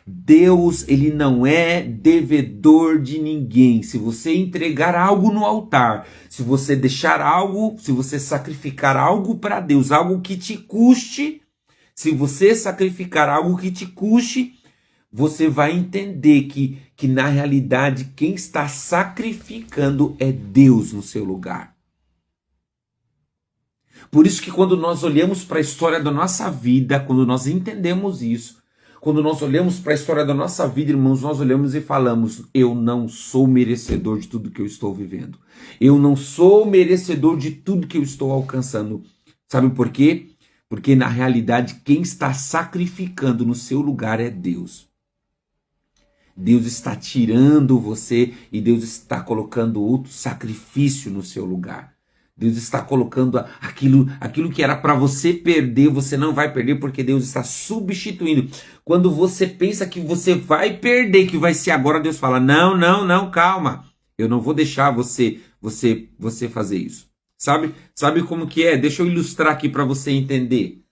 Deus, ele não é devedor de ninguém. Se você entregar algo no altar, se você deixar algo, se você sacrificar algo para Deus, algo que te custe, se você sacrificar algo que te custe, você vai entender que na realidade quem está sacrificando é Deus no seu lugar. Por isso que quando nós olhamos para a história da nossa vida, quando nós entendemos isso, quando nós olhamos para a história da nossa vida, irmãos, nós olhamos e falamos, eu não sou merecedor de tudo que eu estou vivendo. Eu não sou merecedor de tudo que eu estou alcançando. Sabe por quê? Porque na realidade quem está sacrificando no seu lugar é Deus. Deus está tirando você e Deus está colocando outro sacrifício no seu lugar. Deus está colocando aquilo que era para você perder, você não vai perder porque Deus está substituindo. Quando você pensa que você vai perder, que vai ser agora, Deus fala, não, calma. Eu não vou deixar você fazer isso. Sabe como que é? Deixa eu ilustrar aqui para você entender.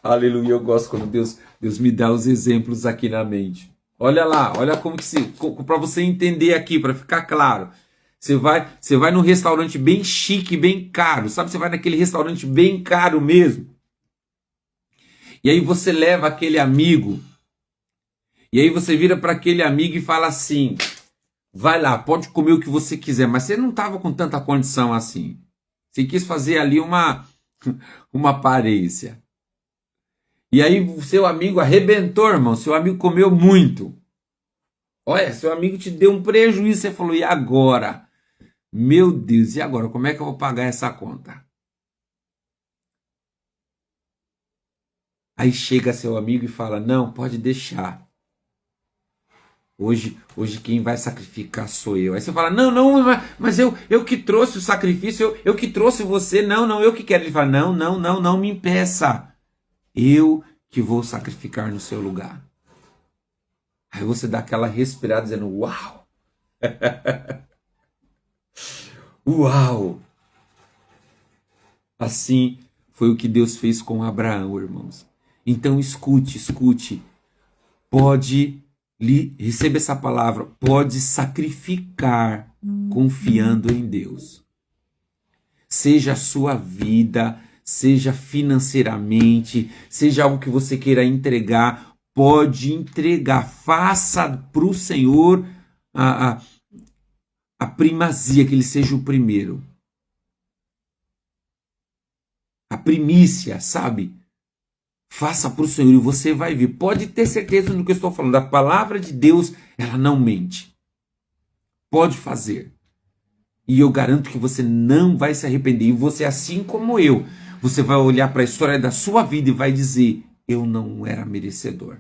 Aleluia, eu gosto quando Deus me dá os exemplos aqui na mente. Olha lá, olha como que para você entender aqui, para ficar claro. Você vai num restaurante bem chique, bem caro, sabe? Você vai naquele restaurante bem caro mesmo. E aí você leva aquele amigo, e aí você vira para aquele amigo e fala assim, vai lá, pode comer o que você quiser, mas você não estava com tanta condição assim. Você quis fazer ali uma aparência. E aí o seu amigo arrebentou, irmão. Seu amigo comeu muito. Olha, seu amigo te deu um prejuízo. Você falou, e agora? Meu Deus, e agora? Como é que eu vou pagar essa conta? Aí chega seu amigo e fala, não, pode deixar. Hoje quem vai sacrificar sou eu. Aí você fala, não, mas eu que trouxe o sacrifício, eu que trouxe você. Não, eu que quero. Ele fala, não me impeça. Eu que vou sacrificar no seu lugar. Aí você dá aquela respirada dizendo, uau! Uau! Assim foi o que Deus fez com Abraão, irmãos. Então escute. receba essa palavra, pode sacrificar confiando em Deus. Seja a sua vida, seja financeiramente, seja algo que você queira entregar, pode entregar. Faça para o Senhor a primazia, que Ele seja o primeiro. A primícia, sabe? Faça para o Senhor e você vai ver. Pode ter certeza do que eu estou falando. A palavra de Deus, ela não mente. Pode fazer. E eu garanto que você não vai se arrepender. E você, assim como eu, você vai olhar para a história da sua vida e vai dizer: eu não era merecedor.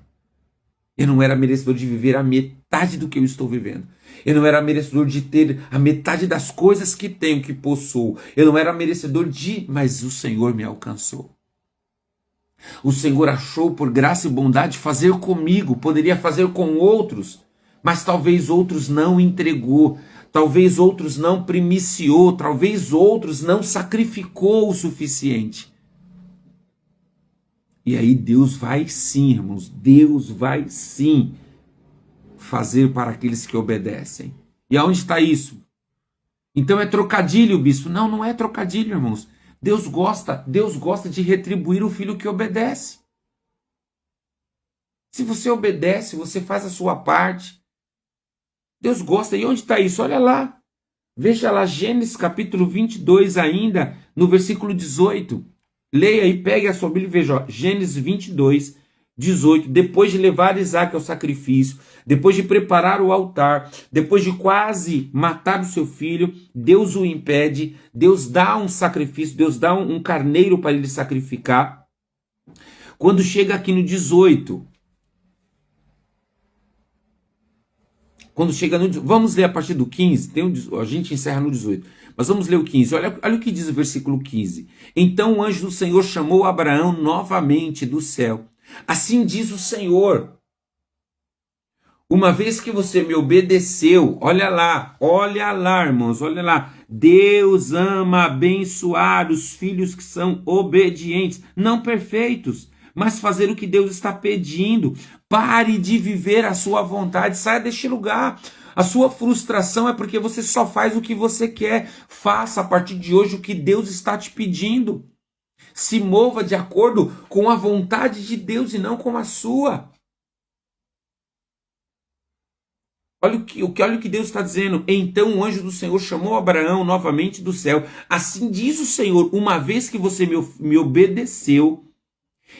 Eu não era merecedor de viver a metade do que eu estou vivendo. Eu não era merecedor de ter a metade das coisas que tenho, que possuo. Eu não era merecedor de... Mas o Senhor me alcançou. O Senhor achou por graça e bondade fazer comigo, poderia fazer com outros, mas talvez outros não entregou, talvez outros não primiciou, talvez outros não sacrificou o suficiente. E aí Deus vai sim, irmãos, Deus vai sim fazer para aqueles que obedecem. E aonde está isso? Então é trocadilho, bispo? Não, não é trocadilho, irmãos. Deus gosta de retribuir o filho que obedece. Se você obedece, você faz a sua parte. Deus gosta. E onde está isso? Olha lá. Veja lá, Gênesis capítulo 22 ainda, no versículo 18. Leia e pegue a sua Bíblia e veja, ó, Gênesis 22, 18. Depois de levar Isaac ao sacrifício, depois de preparar o altar, depois de quase matar o seu filho, Deus o impede, Deus dá um sacrifício, Deus dá um carneiro para ele sacrificar. Quando chega aqui no 18, vamos ler a partir do 15, a gente encerra no 18, mas vamos ler o 15, olha o que diz o versículo 15. Então o anjo do Senhor chamou Abraão novamente do céu. Assim diz o Senhor: uma vez que você me obedeceu, olha lá, irmãos, olha lá. Deus ama abençoar os filhos que são obedientes, não perfeitos, mas fazer o que Deus está pedindo. Pare de viver a sua vontade, saia deste lugar. A sua frustração é porque você só faz o que você quer. Faça a partir de hoje o que Deus está te pedindo. Se mova de acordo com a vontade de Deus e não com a sua. Olha o que Deus está dizendo. Então o anjo do Senhor chamou Abraão novamente do céu. Assim diz o Senhor: uma vez que você me obedeceu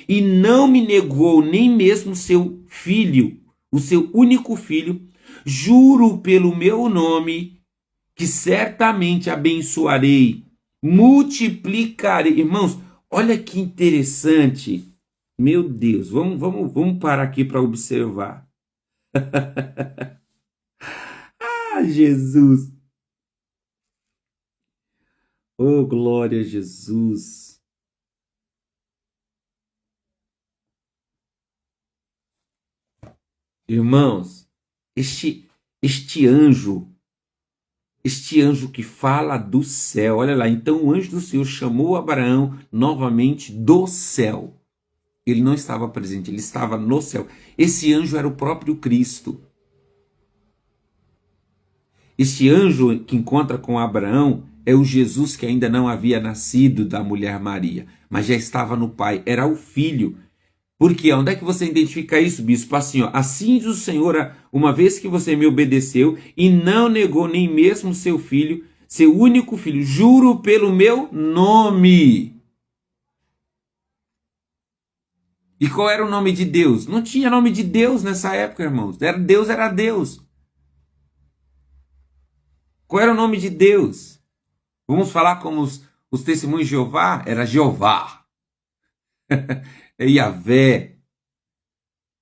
e não me negou nem mesmo seu filho, o seu único filho, juro pelo meu nome que certamente abençoarei, multiplicarei. Irmãos, olha que interessante. Meu Deus, vamos parar aqui para observar. Ah, Jesus. Oh, glória a Jesus. Irmãos, este anjo que fala do céu, olha lá, então o anjo do Senhor chamou Abraão novamente do céu. Ele não estava presente, ele estava no céu. Esse anjo era o próprio Cristo. Este anjo que encontra com Abraão é o Jesus que ainda não havia nascido da mulher Maria, mas já estava no Pai, era o Filho. Por quê? Onde é que você identifica isso, bispo? Assim, ó, assim diz o Senhor, uma vez que você me obedeceu e não negou nem mesmo seu filho, seu único filho, juro pelo meu nome. E qual era o nome de Deus? Não tinha nome de Deus nessa época, irmãos. Deus era Deus. Qual era o nome de Deus? Vamos falar como os testemunhos de Jeová? Era Jeová. É Yahvé.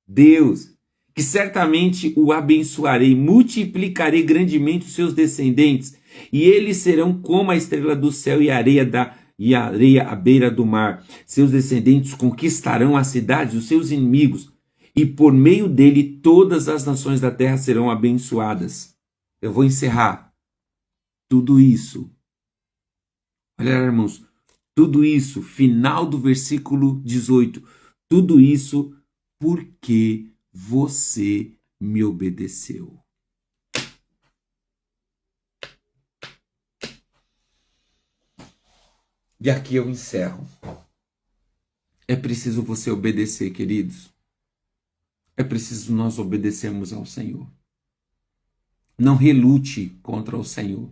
Deus. Que certamente o abençoarei, multiplicarei grandemente os seus descendentes, e eles serão como a estrela do céu e a areia à beira do mar. Seus descendentes conquistarão as cidades dos seus inimigos, e por meio dele todas as nações da terra serão abençoadas. Eu vou encerrar. Tudo isso, olha, irmãos, tudo isso, final do versículo 18, tudo isso porque você me obedeceu. E aqui eu encerro. É preciso você obedecer, queridos. É preciso nós obedecermos ao Senhor. Não relute contra o Senhor.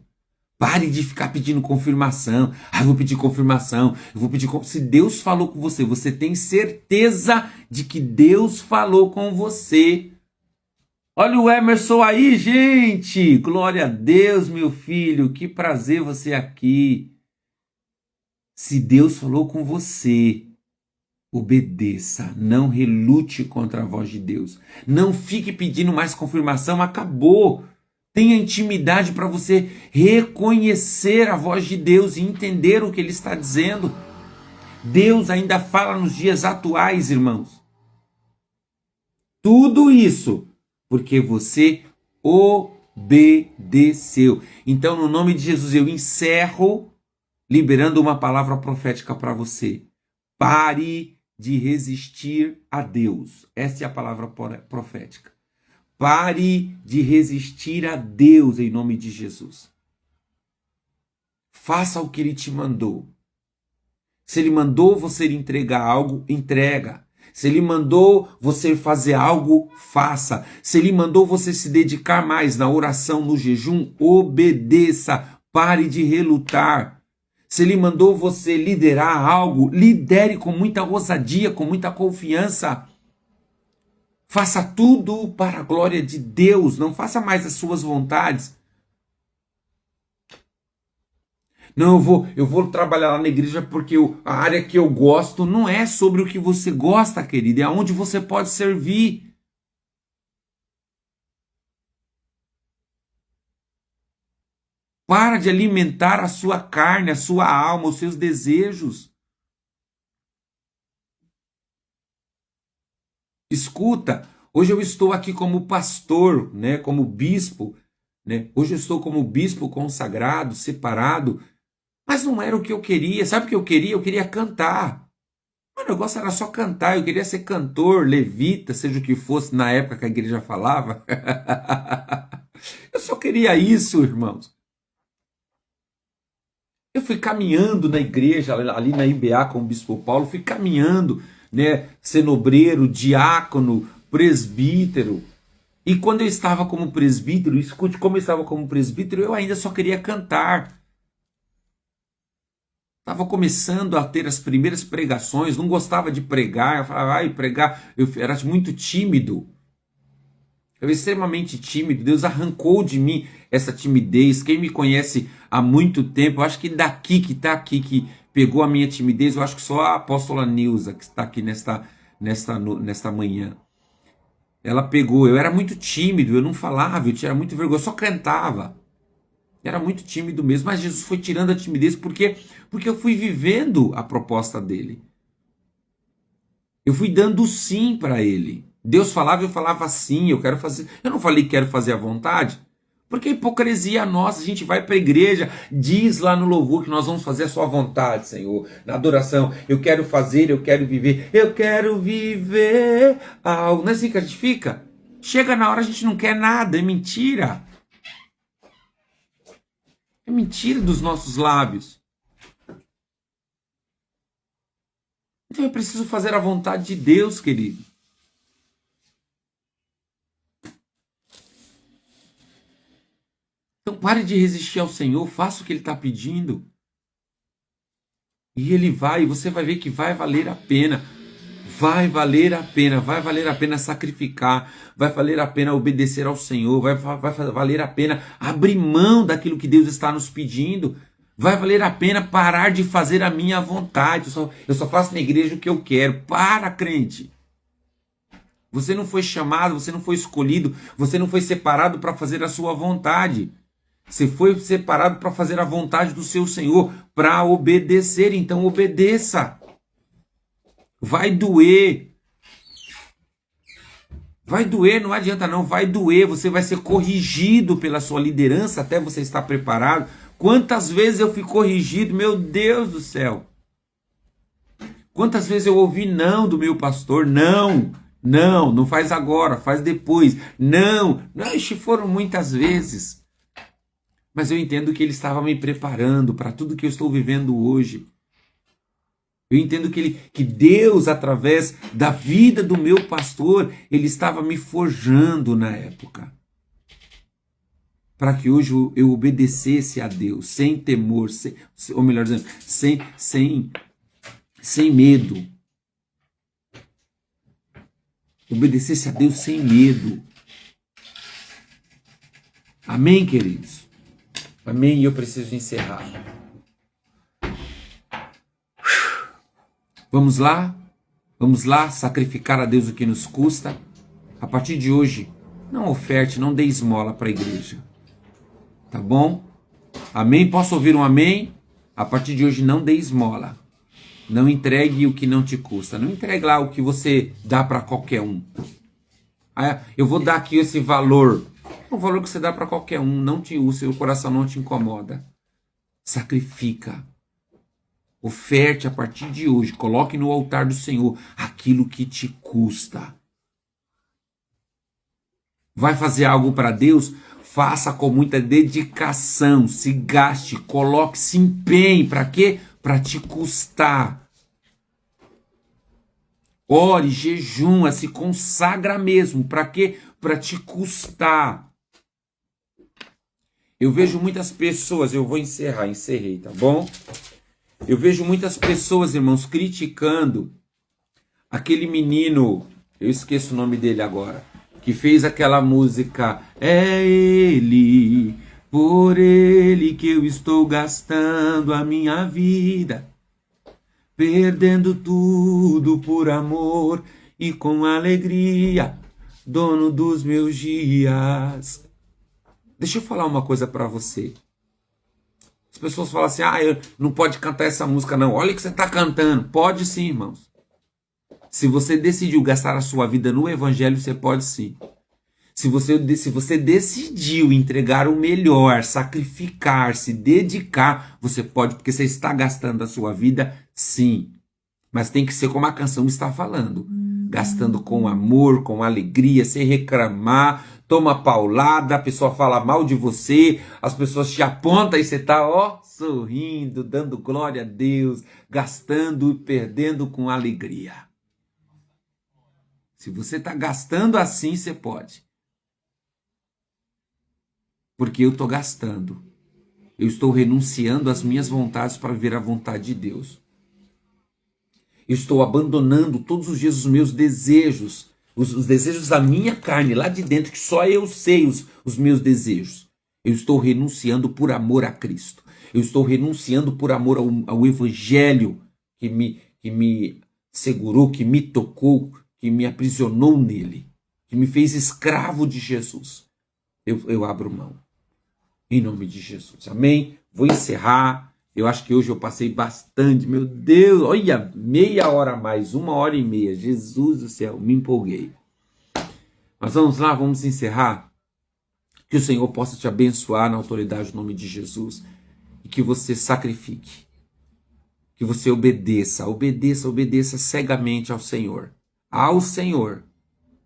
Pare de ficar pedindo confirmação. Eu vou pedir confirmação. Eu vou pedir. Se Deus falou com você, você tem certeza de que Deus falou com você. Olha o Emerson aí, gente. Glória a Deus, meu filho. Que prazer você aqui. Se Deus falou com você, obedeça. Não relute contra a voz de Deus. Não fique pedindo mais confirmação. Acabou. Tenha intimidade para você reconhecer a voz de Deus e entender o que Ele está dizendo. Deus ainda fala nos dias atuais, irmãos. Tudo isso porque você obedeceu. Então, no nome de Jesus, eu encerro liberando uma palavra profética para você. Pare de resistir a Deus. Essa é a palavra profética. Pare de resistir a Deus em nome de Jesus. Faça o que Ele te mandou. Se Ele mandou você entregar algo, entrega. Se Ele mandou você fazer algo, faça. Se Ele mandou você se dedicar mais na oração, no jejum, obedeça. Pare de relutar. Se Ele mandou você liderar algo, lidere com muita ousadia, com muita confiança. Faça tudo para a glória de Deus. Não faça mais as suas vontades. Não, eu vou trabalhar lá na igreja porque a área que eu gosto não é sobre o que você gosta, querido. É onde você pode servir. Para de alimentar a sua carne, a sua alma, os seus desejos. Escuta, hoje eu estou aqui como pastor, né, como bispo, né? Hoje eu estou como bispo consagrado, separado, mas não era o que eu queria. Sabe o que eu queria? Eu queria cantar. O negócio era só cantar, eu queria ser cantor, levita, seja o que fosse na época que a igreja falava. Eu só queria isso, irmãos. Eu fui caminhando na igreja, ali na IBA com o Bispo Paulo, fui caminhando, né, sendo obreiro, diácono, presbítero. E quando eu estava como presbítero, escute, como eu estava como presbítero, eu ainda só queria cantar. Estava começando a ter as primeiras pregações, não gostava de pregar, eu falava, pregar, eu era muito tímido. Eu era extremamente tímido, Deus arrancou de mim essa timidez. Quem me conhece há muito tempo, eu acho que daqui que está aqui, que pegou a minha timidez, eu acho que só a apóstola Nilza, que está aqui nesta manhã. Ela pegou, eu era muito tímido, eu não falava, eu tinha muito vergonha, eu só cantava. Era muito tímido mesmo, mas Jesus foi tirando a timidez, porque eu fui vivendo a proposta dele. Eu fui dando sim para ele. Deus falava, eu falava sim, eu quero fazer. Eu não falei que quero fazer à vontade, porque a hipocrisia nossa, a gente vai para a igreja, diz lá no louvor que nós vamos fazer a sua vontade, Senhor, na adoração, eu quero fazer, eu quero viver algo. Não é assim que a gente fica? Chega na hora a gente não quer nada, é mentira. É mentira dos nossos lábios. Então eu preciso fazer a vontade de Deus, querido. Então pare de resistir ao Senhor, faça o que Ele está pedindo. E Ele vai, e você vai ver que vai valer a pena. Vai valer a pena sacrificar, vai valer a pena obedecer ao Senhor, vai valer a pena abrir mão daquilo que Deus está nos pedindo, vai valer a pena parar de fazer a minha vontade. Eu só faço na igreja o que eu quero. Para, crente. Você não foi chamado, você não foi escolhido, você não foi separado para fazer a sua vontade. Você foi separado para fazer a vontade do seu Senhor, para obedecer. Então obedeça. Vai doer. Vai doer, não adianta não, vai doer. Você vai ser corrigido pela sua liderança até você estar preparado. Quantas vezes eu fui corrigido, meu Deus do céu. Quantas vezes eu ouvi não do meu pastor, não. Não, não faz agora, faz depois. Não, foram muitas vezes. Mas eu entendo que ele estava me preparando para tudo que eu estou vivendo hoje. Eu entendo que Deus, através da vida do meu pastor, ele estava me forjando na época. Para que hoje eu obedecesse a Deus, sem temor, ou melhor dizendo, sem medo. Obedecesse a Deus sem medo. Amém, queridos? Amém, e eu preciso encerrar. Vamos lá? Vamos lá sacrificar a Deus o que nos custa? A partir de hoje, não oferte, não dê esmola para a igreja. Tá bom? Amém? Posso ouvir um amém? A partir de hoje, não dê esmola. Não entregue o que não te custa. Não entregue lá o que você dá para qualquer um. Eu vou dar aqui esse valor. O valor que você dá para qualquer um. Não te usa, seu coração não te incomoda. Sacrifica. Oferte a partir de hoje. Coloque no altar do Senhor aquilo que te custa. Vai fazer algo para Deus? Faça com muita dedicação. Se gaste, coloque, se empenhe. Para quê? Para te custar. Ore, jejuma, se consagra mesmo. Para quê? Para te custar. Eu vejo muitas pessoas, eu vou encerrei, tá bom? Eu vejo muitas pessoas, irmãos, criticando aquele menino, eu esqueço o nome dele agora, que fez aquela música, é ele, por ele que eu estou gastando a minha vida, perdendo tudo por amor e com alegria, dono dos meus dias. Deixa eu falar uma coisa para você. As pessoas falam assim, não pode cantar essa música não. Olha o que você está cantando. Pode sim, irmãos. Se você decidiu gastar a sua vida no evangelho, você pode sim. Se você decidiu entregar o melhor, sacrificar, se dedicar, você pode, porque você está gastando a sua vida, sim. Mas tem que ser como a canção está falando. Gastando com amor, com alegria, sem reclamar. Toma paulada, a pessoa fala mal de você, as pessoas te apontam e você está, sorrindo, dando glória a Deus, gastando e perdendo com alegria. Se você está gastando assim, você pode. Porque eu estou gastando. Eu estou renunciando às minhas vontades para viver a vontade de Deus. Eu estou abandonando todos os dias os meus desejos, os desejos da minha carne, lá de dentro, que só eu sei os meus desejos. Eu estou renunciando por amor a Cristo. Eu estou renunciando por amor ao Evangelho que me segurou, que me tocou, que me aprisionou nele, que me fez escravo de Jesus. Eu abro mão. Em nome de Jesus. Amém? Vou encerrar. Eu acho que hoje eu passei bastante. Meu Deus, olha, meia hora a mais, 1h30. Jesus do céu, me empolguei. Mas vamos lá, vamos encerrar. Que o Senhor possa te abençoar na autoridade do nome de Jesus. E que você sacrifique. Que você obedeça cegamente ao Senhor. Ao Senhor.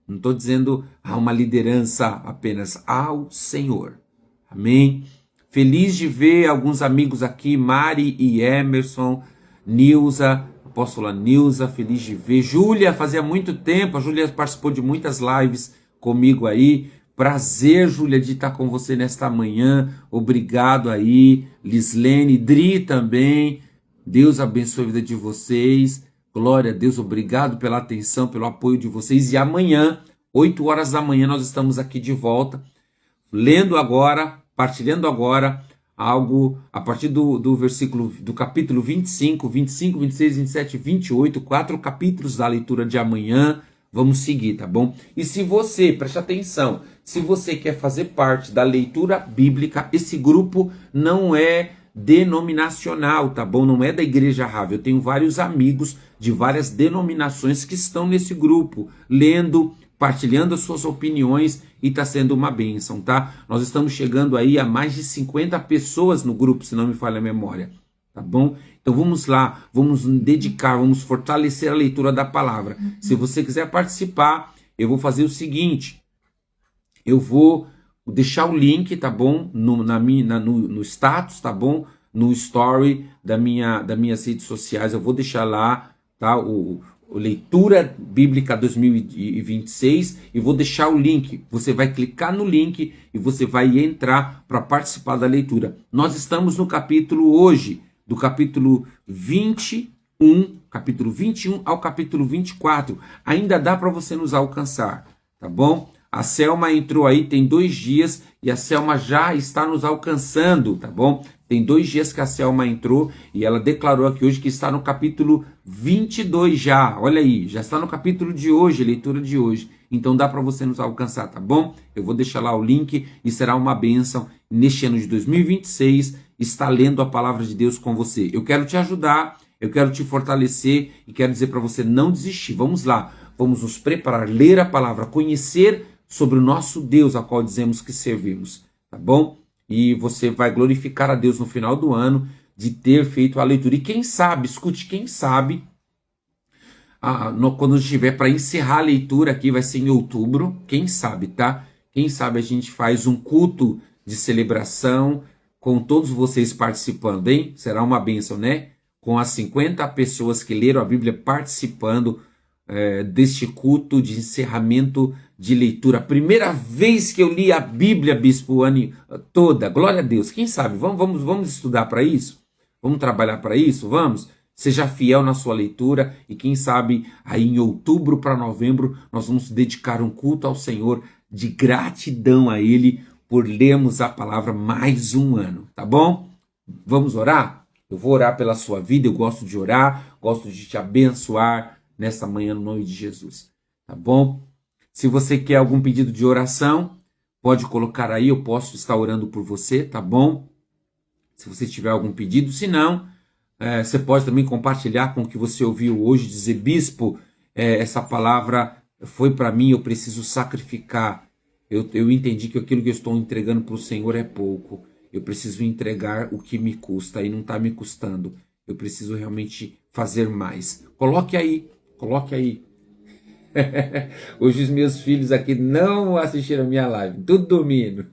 Não estou dizendo a uma liderança apenas, ao Senhor. Amém? Feliz de ver alguns amigos aqui, Mari e Emerson, Nilza, apóstola Nilza, feliz de ver. Júlia, fazia muito tempo, a Júlia participou de muitas lives comigo aí. Prazer, Júlia, de estar com você nesta manhã. Obrigado aí. Lislene, Dri também. Deus abençoe a vida de vocês. Glória a Deus, obrigado pela atenção, pelo apoio de vocês. E amanhã, 8 horas da manhã, nós estamos aqui de volta, lendo agora, partilhando agora algo a partir do versículo, do capítulo 25, 26, 27 e 28, 4 capítulos da leitura de amanhã. Vamos seguir, tá bom? E se você, preste atenção, se você quer fazer parte da leitura bíblica, esse grupo não é denominacional, tá bom? Não é da Igreja Rave. Eu tenho vários amigos de várias denominações que estão nesse grupo, lendo, partilhando as suas opiniões e está sendo uma bênção, tá? Nós estamos chegando aí a mais de 50 pessoas no grupo, se não me falha a memória. tá bom? Então vamos lá, vamos nos dedicar, vamos fortalecer a leitura da palavra. Se você quiser participar, eu vou fazer o seguinte, eu vou deixar o link, tá bom? No status, tá bom? No story das minhas redes sociais, eu vou deixar lá, tá? O Leitura Bíblica 2026 e vou deixar o link. Você vai clicar no link e você vai entrar para participar da leitura. Nós estamos no capítulo hoje, do capítulo 21 ao capítulo 24. Ainda dá para você nos alcançar, tá bom? A Selma entrou aí, tem 2 dias, e a Selma já está nos alcançando, tá bom? Tem 2 dias que a Selma entrou e ela declarou aqui hoje que está no capítulo 22 já. Olha aí, já está no capítulo de hoje, leitura de hoje. Então dá para você nos alcançar, tá bom? Eu vou deixar lá o link e será uma bênção neste ano de 2026 estar lendo a palavra de Deus com você. Eu quero te ajudar, eu quero te fortalecer e quero dizer para você não desistir. Vamos lá, vamos nos preparar, ler a palavra, conhecer sobre o nosso Deus, a qual dizemos que servimos, tá bom? E você vai glorificar a Deus no final do ano de ter feito a leitura. E quem sabe, escute, quem sabe, quando estiver para encerrar a leitura aqui, vai ser em outubro, quem sabe, tá? Quem sabe a gente faz um culto de celebração com todos vocês participando, hein? Será uma bênção, né? Com as 50 pessoas que leram a Bíblia participando deste culto de encerramento de leitura. Primeira vez que eu li a Bíblia, Bispo, o ano toda. Glória a Deus. Quem sabe? Vamos estudar para isso? Vamos trabalhar para isso? Vamos? Seja fiel na sua leitura e quem sabe aí em outubro para novembro nós vamos dedicar um culto ao Senhor de gratidão a Ele por lermos a palavra mais um ano, tá bom? Vamos orar? Eu vou orar pela sua vida, eu gosto de orar, gosto de te abençoar nessa manhã no nome de Jesus, tá bom? Se você quer algum pedido de oração, pode colocar aí, eu posso estar orando por você, tá bom? Se você tiver algum pedido, se não, você pode também compartilhar com o que você ouviu hoje, dizer, Bispo, essa palavra foi para mim, eu preciso sacrificar, eu entendi que aquilo que eu estou entregando para o Senhor é pouco, eu preciso entregar o que me custa e não está me custando, eu preciso realmente fazer mais. Coloque aí. Hoje os meus filhos aqui não assistiram a minha live, tudo dormindo.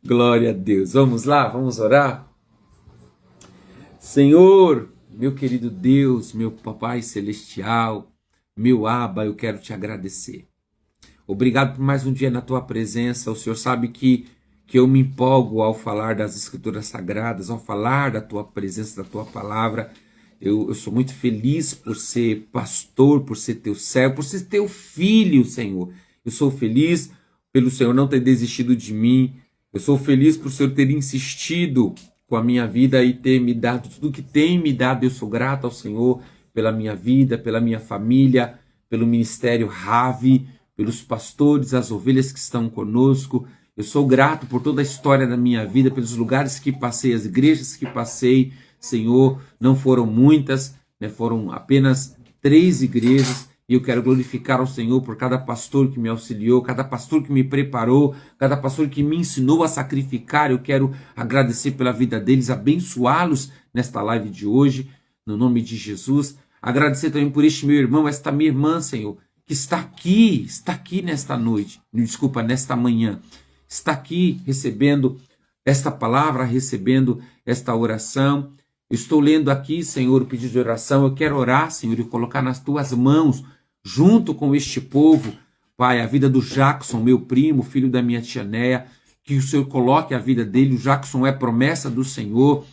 Glória a Deus. Vamos lá, vamos orar? Senhor, meu querido Deus, meu Papai Celestial, meu Abba, eu quero te agradecer. Obrigado por mais um dia na tua presença. O Senhor sabe que eu me empolgo ao falar das Escrituras Sagradas, ao falar da tua presença, da tua palavra. Eu sou muito feliz por ser pastor, por ser teu servo, por ser teu filho, Senhor. Eu sou feliz pelo Senhor não ter desistido de mim. Eu sou feliz por o Senhor ter insistido com a minha vida e ter me dado tudo o que tem me dado. Eu sou grato ao Senhor pela minha vida, pela minha família, pelo ministério Ravi, pelos pastores, as ovelhas que estão conosco. Eu sou grato por toda a história da minha vida, pelos lugares que passei, as igrejas que passei. Senhor, não foram muitas, né? Foram apenas 3 igrejas, e eu quero glorificar ao Senhor por cada pastor que me auxiliou, cada pastor que me preparou, cada pastor que me ensinou a sacrificar. Eu quero agradecer pela vida deles, abençoá-los nesta live de hoje, no nome de Jesus. Agradecer também por este meu irmão, esta minha irmã, Senhor, que está aqui nesta noite, nesta manhã, está aqui recebendo esta palavra, recebendo esta oração. Eu estou lendo aqui, Senhor, o pedido de oração. Eu quero orar, Senhor, e colocar nas tuas mãos, junto com este povo, Pai, a vida do Jackson, meu primo, filho da minha tia Néia, que o Senhor coloque a vida dele. O Jackson é promessa do Senhor.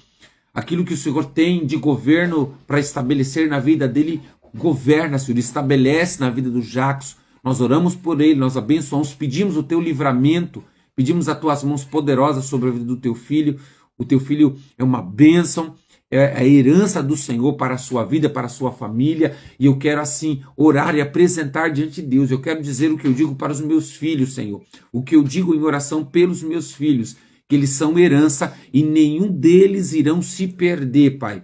Aquilo que o Senhor tem de governo para estabelecer na vida dele, governa, Senhor, estabelece na vida do Jackson. Nós oramos por ele, nós abençoamos, pedimos o teu livramento, pedimos as tuas mãos poderosas sobre a vida do teu filho. O teu filho é uma bênção, é a herança do Senhor para a sua vida, para a sua família, e eu quero assim orar e apresentar diante de Deus. Eu quero dizer o que eu digo para os meus filhos, Senhor, o que eu digo em oração pelos meus filhos, que eles são herança e nenhum deles irão se perder, Pai.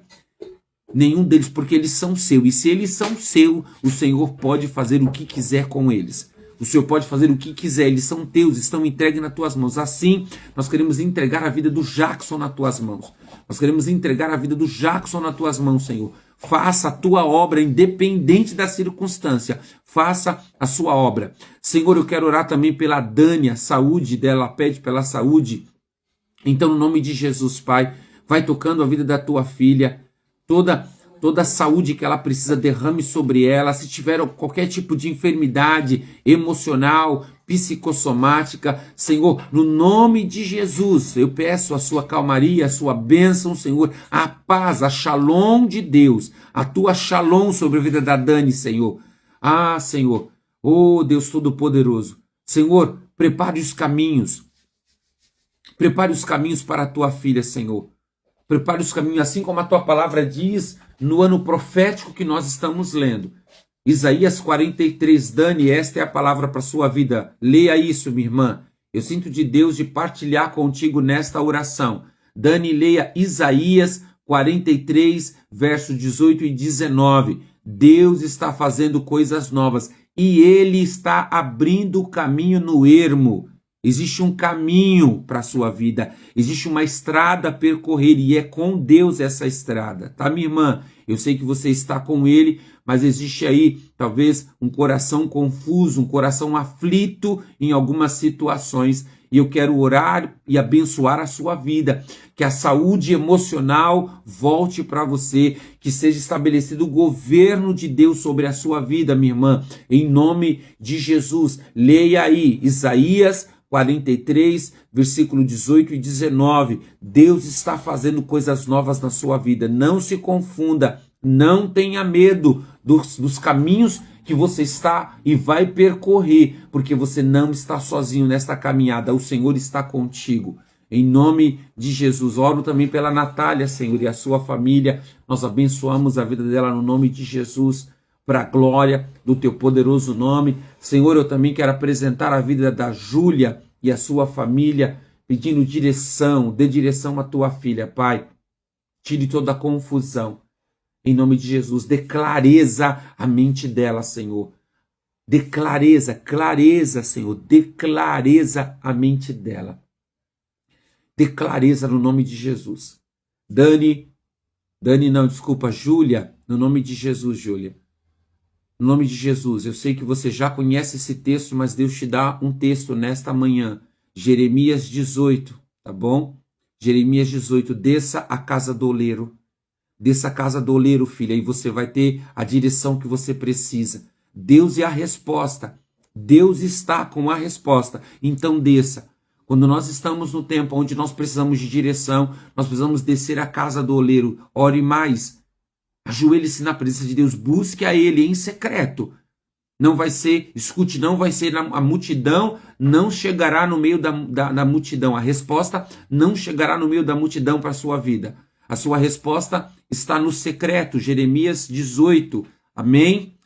Nenhum deles, porque eles são seu, e se eles são seu, o Senhor pode fazer o que quiser com eles. O Senhor pode fazer o que quiser, eles são teus, estão entregues nas tuas mãos. Assim, nós queremos entregar a vida do Jackson nas tuas mãos. Nós queremos entregar a vida do Jackson nas tuas mãos, Senhor. Faça a tua obra, independente da circunstância. Faça a sua obra. Senhor, eu quero orar também pela Dani, a saúde dela, pede pela saúde. Então, no nome de Jesus, Pai, vai tocando a vida da tua filha, toda a saúde que ela precisa, derrame sobre ela. Se tiver qualquer tipo de enfermidade emocional, psicossomática, Senhor, no nome de Jesus, eu peço a sua calmaria, a sua bênção, Senhor, a paz, a shalom de Deus, a tua shalom sobre a vida da Dani, Senhor. Ah, Senhor, oh Deus Todo-Poderoso, Senhor, prepare os caminhos para a tua filha, Senhor. Prepare os caminhos, assim como a tua palavra diz no ano profético que nós estamos lendo. Isaías 43, Dani, esta é a palavra para a sua vida. Leia isso, minha irmã. Eu sinto de Deus de partilhar contigo nesta oração. Dani, leia Isaías 43, verso 18 e 19. Deus está fazendo coisas novas e Ele está abrindo o caminho no ermo. Existe um caminho para a sua vida, existe uma estrada a percorrer e é com Deus essa estrada, tá, minha irmã? Eu sei que você está com Ele, mas existe aí talvez um coração confuso, um coração aflito em algumas situações e eu quero orar e abençoar a sua vida, que a saúde emocional volte para você, que seja estabelecido o governo de Deus sobre a sua vida, minha irmã, em nome de Jesus. Leia aí Isaías 43, versículo 18 e 19. Deus está fazendo coisas novas na sua vida. Não se confunda, não tenha medo dos caminhos que você está e vai percorrer, porque você não está sozinho nesta caminhada. O Senhor está contigo. Em nome de Jesus. Oro também pela Natália, Senhor, e a sua família. Nós abençoamos a vida dela no nome de Jesus, para a glória do teu poderoso nome. Senhor, eu também quero apresentar a vida da Júlia e a sua família, pedindo direção, dê direção à tua filha, Pai. Tire toda a confusão. Em nome de Jesus, dê clareza à mente dela, Senhor. Dê clareza, Senhor, dê clareza à mente dela. Dê clareza no nome de Jesus. Júlia, no nome de Jesus, Júlia. No nome de Jesus, eu sei que você já conhece esse texto, mas Deus te dá um texto nesta manhã. Jeremias 18, tá bom? Jeremias 18, desça a casa do oleiro. Desça a casa do oleiro, filha, e você vai ter a direção que você precisa. Deus é a resposta. Deus está com a resposta. Então desça. Quando nós estamos no tempo onde nós precisamos de direção, nós precisamos descer a casa do oleiro. Ore mais. Ajoelhe-se na presença de Deus, busque a Ele em secreto. Não vai ser, escute, não vai ser a multidão, não chegará no meio da multidão. A resposta não chegará no meio da multidão para a sua vida. A sua resposta está no secreto, Jeremias 18. Amém?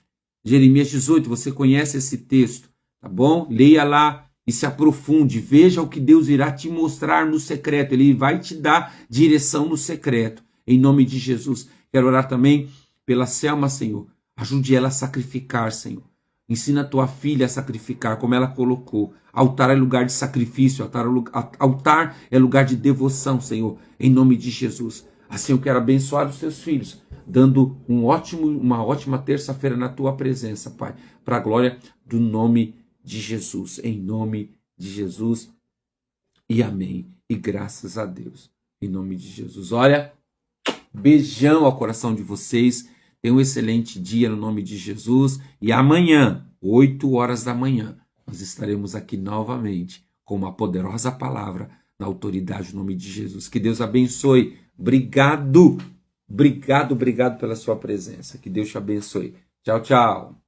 Jeremias 18, você conhece esse texto, tá bom? Leia lá e se aprofunde, veja o que Deus irá te mostrar no secreto. Ele vai te dar direção no secreto, em nome de Jesus. Quero orar também pela Selma, Senhor. Ajude ela a sacrificar, Senhor. Ensina a tua filha a sacrificar, como ela colocou. Altar é lugar de sacrifício, altar é lugar de devoção, Senhor, em nome de Jesus. Assim eu quero abençoar os teus filhos, dando uma ótima terça-feira na tua presença, Pai, para a glória do nome de Jesus. Em nome de Jesus. E amém. E graças a Deus. Em nome de Jesus. Olha, beijão ao coração de vocês. Tenham um excelente dia no nome de Jesus. E amanhã, 8 horas da manhã, nós estaremos aqui novamente com uma poderosa palavra na autoridade no nome de Jesus. Que Deus abençoe. Obrigado pela sua presença. Que Deus te abençoe. Tchau, tchau.